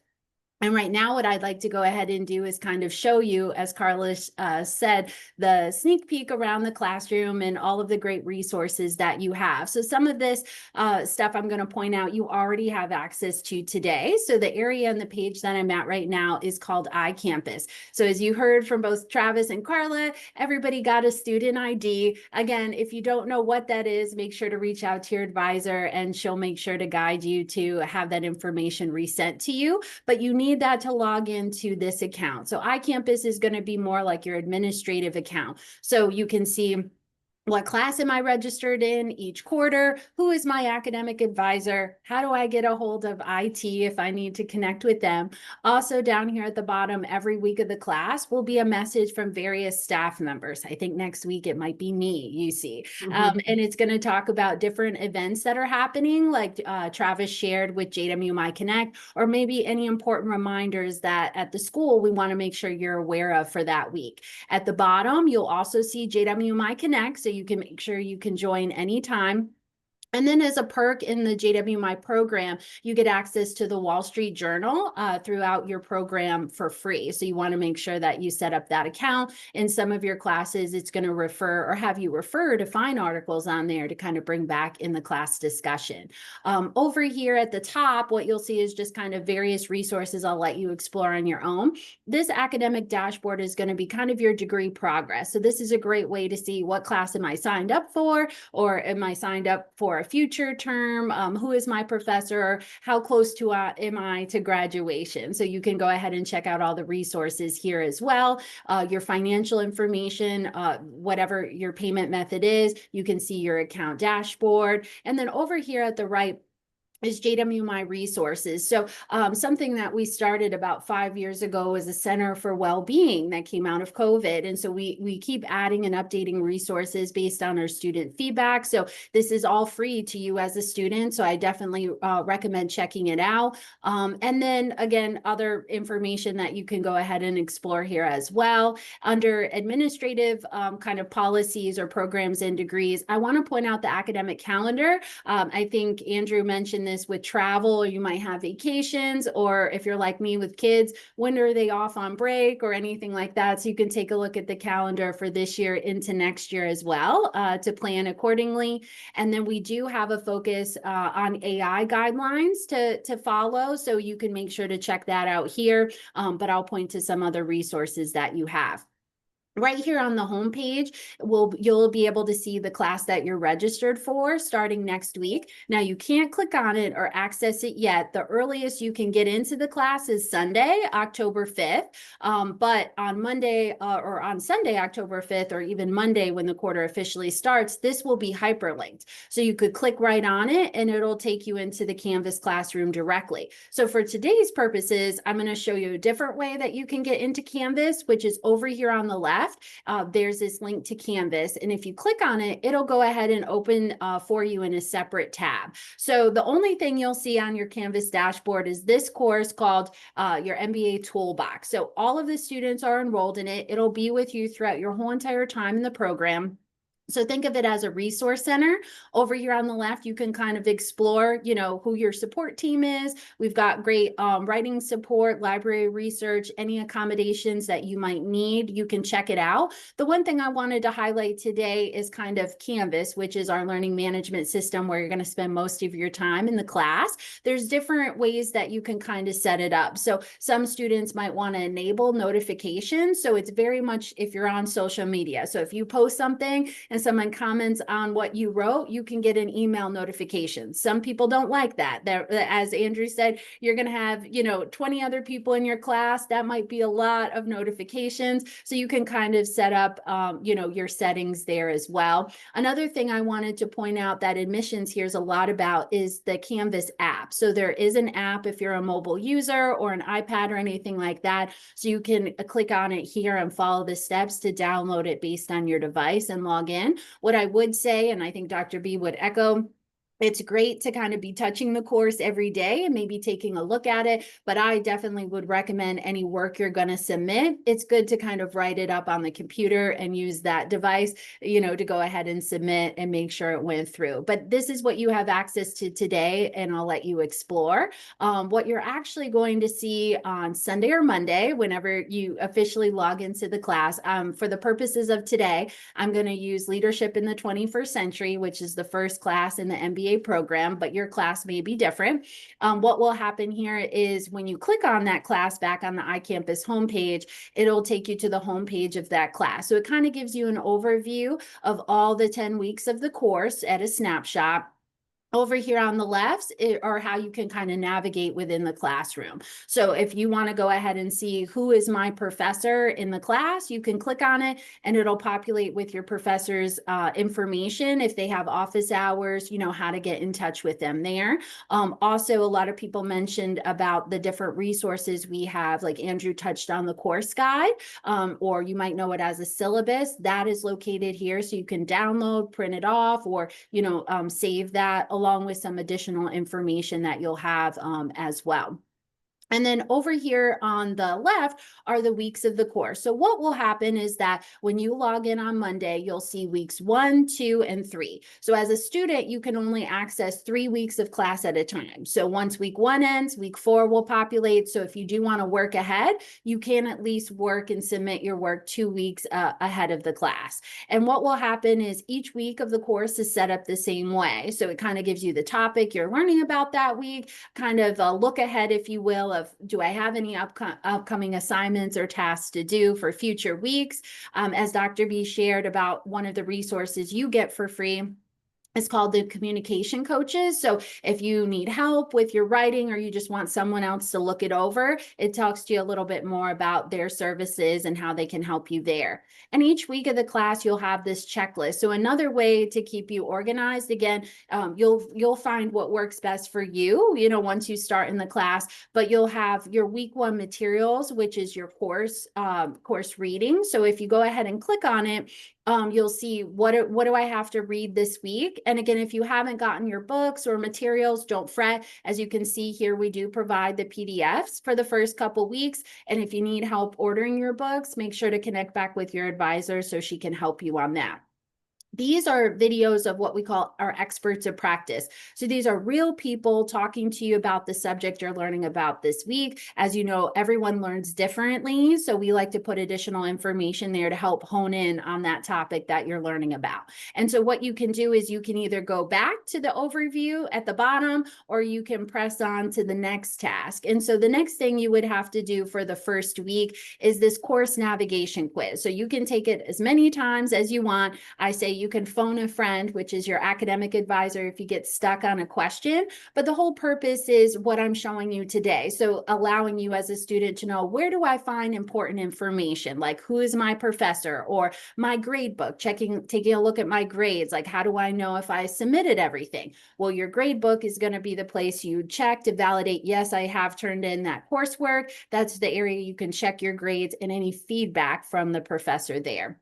And right now, what I'd like to go ahead and do is kind of show you, as Carla said, the sneak peek around the classroom and all of the great resources that you have. So some of this stuff I'm going to point out you already have access to today. So the area on the page that I'm at right now is called iCampus. So as you heard from both Travis and Carla, everybody got a student ID. Again, if you don't know what that is, make sure to reach out to your advisor and she'll make sure to guide you to have that information resent to you. But you need that to log into this account. So iCampus is going to be more like your administrative account. So you can see what class am I registered in each quarter? Who is my academic advisor? How do I get a hold of IT if I need to connect with them? Also down here at the bottom, every week of the class will be a message from various staff members. I think next week it might be me, you see. And it's going to talk about different events that are happening, like Travis shared with JWMI Connect, or maybe any important reminders that at the school we want to make sure you're aware of for that week. At the bottom, you'll also see JWMI Connect, so you can make sure you can join anytime. And then as a perk in the JWMI program, you get access to the Wall Street Journal throughout your program for free. So you want to make sure that you set up that account. In some of your classes, it's going to refer or have you refer to find articles on there to kind of bring back in the class discussion. Over here at the top, what you'll see is just kind of various resources I'll let you explore on your own. This academic dashboard is going to be kind of your degree progress. So this is a great way to see what class am I signed up for, or am I signed up for a future term? Who is my professor? How close to am I to graduation? So you can go ahead and check out all the resources here as well. Your financial information, whatever your payment method is, you can see your account dashboard. And then over here at the right is JWMI Resources. So something that we started about 5 years ago is a Center for Wellbeing that came out of COVID. And so we keep adding and updating resources based on our student feedback. So this is all free to you as a student. So I definitely recommend checking it out. And then again, other information that you can go ahead and explore here as well. Under administrative kind of policies or programs and degrees, I want to point out the academic calendar. I think Andrew mentioned this with travel, you might have vacations, or if you're like me with kids, when are they off on break or anything like that? So you can take a look at the calendar for this year into next year as well to plan accordingly. And then we do have a focus on AI guidelines to follow. So you can make sure to check that out here, but I'll point to some other resources that you have. Right here on the homepage, you'll be able to see the class that you're registered for starting next week. Now you can't click on it or access it yet. The earliest you can get into the class is Sunday, October 5th. But on Monday or on Sunday, October 5th, or even Monday when the quarter officially starts, this will be hyperlinked. So you could click right on it and it'll take you into the Canvas classroom directly. So for today's purposes, I'm going to show you a different way that you can get into Canvas, which is over here on the left. There's this link to Canvas, and if you click on it, it'll go ahead and open for you in a separate tab. So the only thing you'll see on your Canvas dashboard is this course called your MBA Toolbox. So all of the students are enrolled in it. It'll be with you throughout your whole entire time in the program. So think of it as a resource center. Over here on the left, you can kind of explore, who your support team is. We've got great writing support, library research, any accommodations that you might need. You can check it out. The one thing I wanted to highlight today is kind of Canvas, which is our learning management system where you're going to spend most of your time in the class. There's different ways that you can kind of set it up. So some students might want to enable notifications. So it's very much if you're on social media. So if you post something and someone comments on what you wrote, you can get an email notification. Some people don't like that. As Andrew said, you're going to have, 20 other people in your class. That might be a lot of notifications. So you can kind of set up, your settings there as well. Another thing I wanted to point out that admissions hears a lot about is the Canvas app. So there is an app if you're a mobile user or an iPad or anything like that. So you can click on it here and follow the steps to download it based on your device and log in. What I would say, and I think Dr. B would echo, it's great to kind of be touching the course every day and maybe taking a look at it, but I definitely would recommend any work you're going to submit. It's good to kind of write it up on the computer and use that device, to go ahead and submit and make sure it went through. But this is what you have access to today, and I'll let you explore. What you're actually going to see on Sunday or Monday, whenever you officially log into the class, for the purposes of today, I'm going to use Leadership in the 21st Century, which is the first class in the MBA program, but your class may be different. What will happen here is when you click on that class back on the iCampus homepage, it'll take you to the homepage of that class. So it kind of gives you an overview of all the 10 weeks of the course at a snapshot. Over here on the left are how you can kind of navigate within the classroom. So if you want to go ahead and see who is my professor in the class, you can click on it and it'll populate with your professor's information. If they have office hours, you know how to get in touch with them there. Also, a lot of people mentioned about the different resources we have, like Andrew touched on the course guide, or you might know it as a syllabus. That is located here, so you can download, print it off, or save that along with some additional information that you'll have as well. And then over here on the left are the weeks of the course. So what will happen is that when you log in on Monday, you'll see weeks 1, 2, and 3. So as a student, you can only access 3 weeks of class at a time. So once week 1 ends, week 4 will populate. So if you do want to work ahead, you can at least work and submit your work 2 weeks ahead of the class. And what will happen is each week of the course is set up the same way. So it kind of gives you the topic you're learning about that week, kind of a look ahead, if you will, of do I have any upcoming assignments or tasks to do for future weeks. As Dr. B shared about one of the resources you get for free, it's called the communication coaches. So if you need help with your writing or you just want someone else to look it over, it talks to you a little bit more about their services and how they can help you there. And each week of the class, you'll have this checklist. So another way to keep you organized, again, you'll find what works best for you, once you start in the class, but you'll have your week 1 materials, which is your course reading. So if you go ahead and click on it, you'll see what do I have to read this week? And again, if you haven't gotten your books or materials, don't fret. As you can see here, we do provide the PDFs for the first couple weeks. And if you need help ordering your books, make sure to connect back with your advisor so she can help you on that. These are videos of what we call our experts of practice. So these are real people talking to you about the subject you're learning about this week. As you know, everyone learns differently. So we like to put additional information there to help hone in on that topic that you're learning about. And so what you can do is you can either go back to the overview at the bottom, or you can press on to the next task. And so the next thing you would have to do for the first week is this course navigation quiz. So you can take it as many times as you want. I say you can phone a friend, which is your academic advisor, if you get stuck on a question. But the whole purpose is what I'm showing you today. So allowing you as a student to know, where do I find important information? Like, who is my professor, or my grade book, taking a look at my grades. Like, how do I know if I submitted everything? Well, your grade book is going to be the place you check to validate, yes, I have turned in that coursework. That's the area you can check your grades and any feedback from the professor there.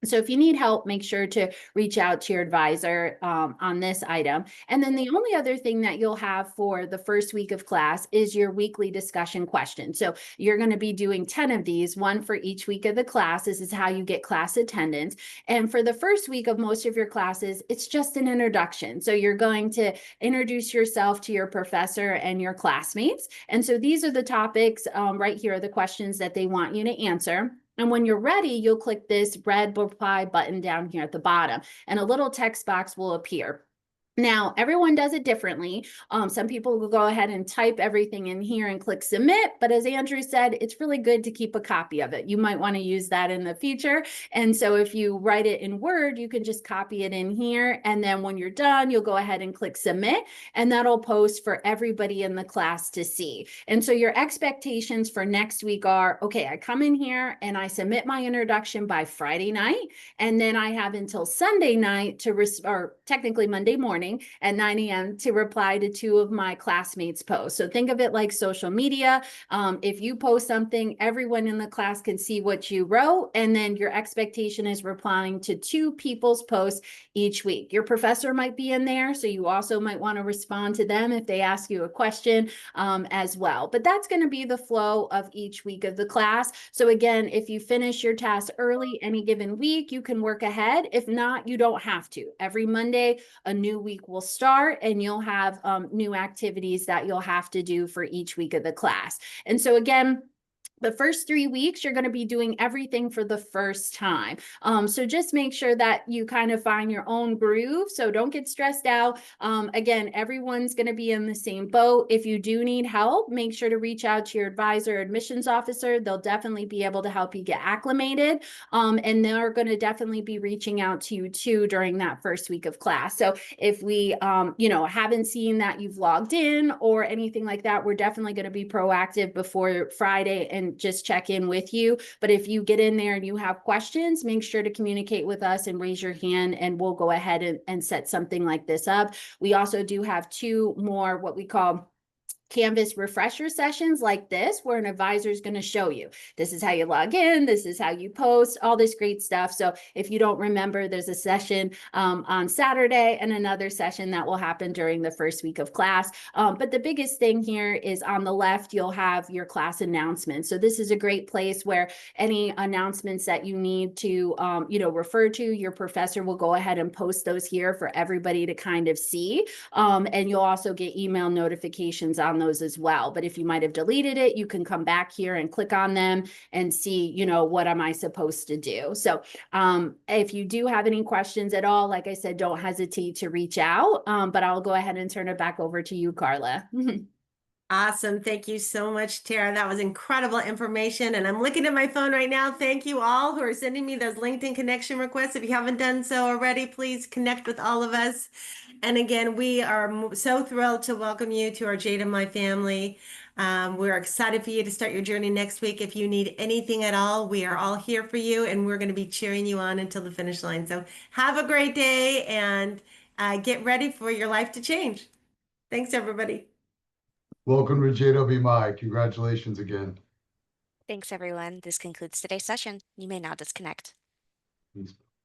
So if you need help, make sure to reach out to your advisor on this item. And then the only other thing that you'll have for the first week of class is your weekly discussion question. So you're going to be doing 10 of these, one for each week of the class. This is how you get class attendance. And for the first week of most of your classes, it's just an introduction. So you're going to introduce yourself to your professor and your classmates. And so these are the topics right here are the questions that they want you to answer. And when you're ready, you'll click this red reply button down here at the bottom, and a little text box will appear. Now, everyone does it differently. Some people will go ahead and type everything in here and click submit. But as Andrew said, it's really good to keep a copy of it. You might want to use that in the future. And so if you write it in Word, you can just copy it in here. And then when you're done, you'll go ahead and click submit. And that'll post for everybody in the class to see. And so your expectations for next week are, okay, I come in here and I submit my introduction by Friday night. And then I have until Sunday night or technically Monday morning at 9 a.m. to reply to 2 of my classmates' posts. So think of it like social media. If you post something, everyone in the class can see what you wrote, and then your expectation is replying to 2 people's posts each week. Your professor might be in there, so you also might want to respond to them if they ask you a question as well. But that's going to be the flow of each week of the class. So again, if you finish your task early any given week, you can work ahead. If not, you don't have to. Every Monday, a new week will start, and you'll have new activities that you'll have to do for each week of the class. And so again, The first 3 weeks, you're going to be doing everything for the first time. So just make sure that you kind of find your own groove. So don't get stressed out. Again, everyone's going to be in the same boat. If you do need help, make sure to reach out to your advisor or admissions officer. They'll definitely be able to help you get acclimated. And they're going to definitely be reaching out to you too during that first week of class. So if we, haven't seen that you've logged in or anything like that, we're definitely going to be proactive before Friday and just check in with you. But if you get in there and you have questions, make sure to communicate with us and raise your hand, and we'll go ahead and set something like this up. We also do have 2 more what we call Canvas refresher sessions like this, where an advisor is going to show you, this is how you log in, this is how you post, all this great stuff. So if you don't remember, there's a session on Saturday and another session that will happen during the first week of class. But the biggest thing here is on the left, you'll have your class announcements. So this is a great place where any announcements that you need to, refer to, your professor will go ahead and post those here for everybody to kind of see. And you'll also get email notifications on those as well. But if you might have deleted it, you can come back here and click on them and see, what am I supposed to do? So if you do have any questions at all, like I said, don't hesitate to reach out. But I'll go ahead and turn it back over to you, Carla. Awesome. Thank you so much, Tara. That was incredible information. And I'm looking at my phone right now. Thank you all who are sending me those LinkedIn connection requests. If you haven't done so already, please connect with all of us. And again, we are so thrilled to welcome you to our Jade and My family. We're excited for you to start your journey next week. If you need anything at all, we are all here for you, and we're going to be cheering you on until the finish line. So have a great day, and get ready for your life to change. Thanks, everybody. Welcome to JWMI. Congratulations again. Thanks, everyone. This concludes today's session. You may now disconnect. Thanks.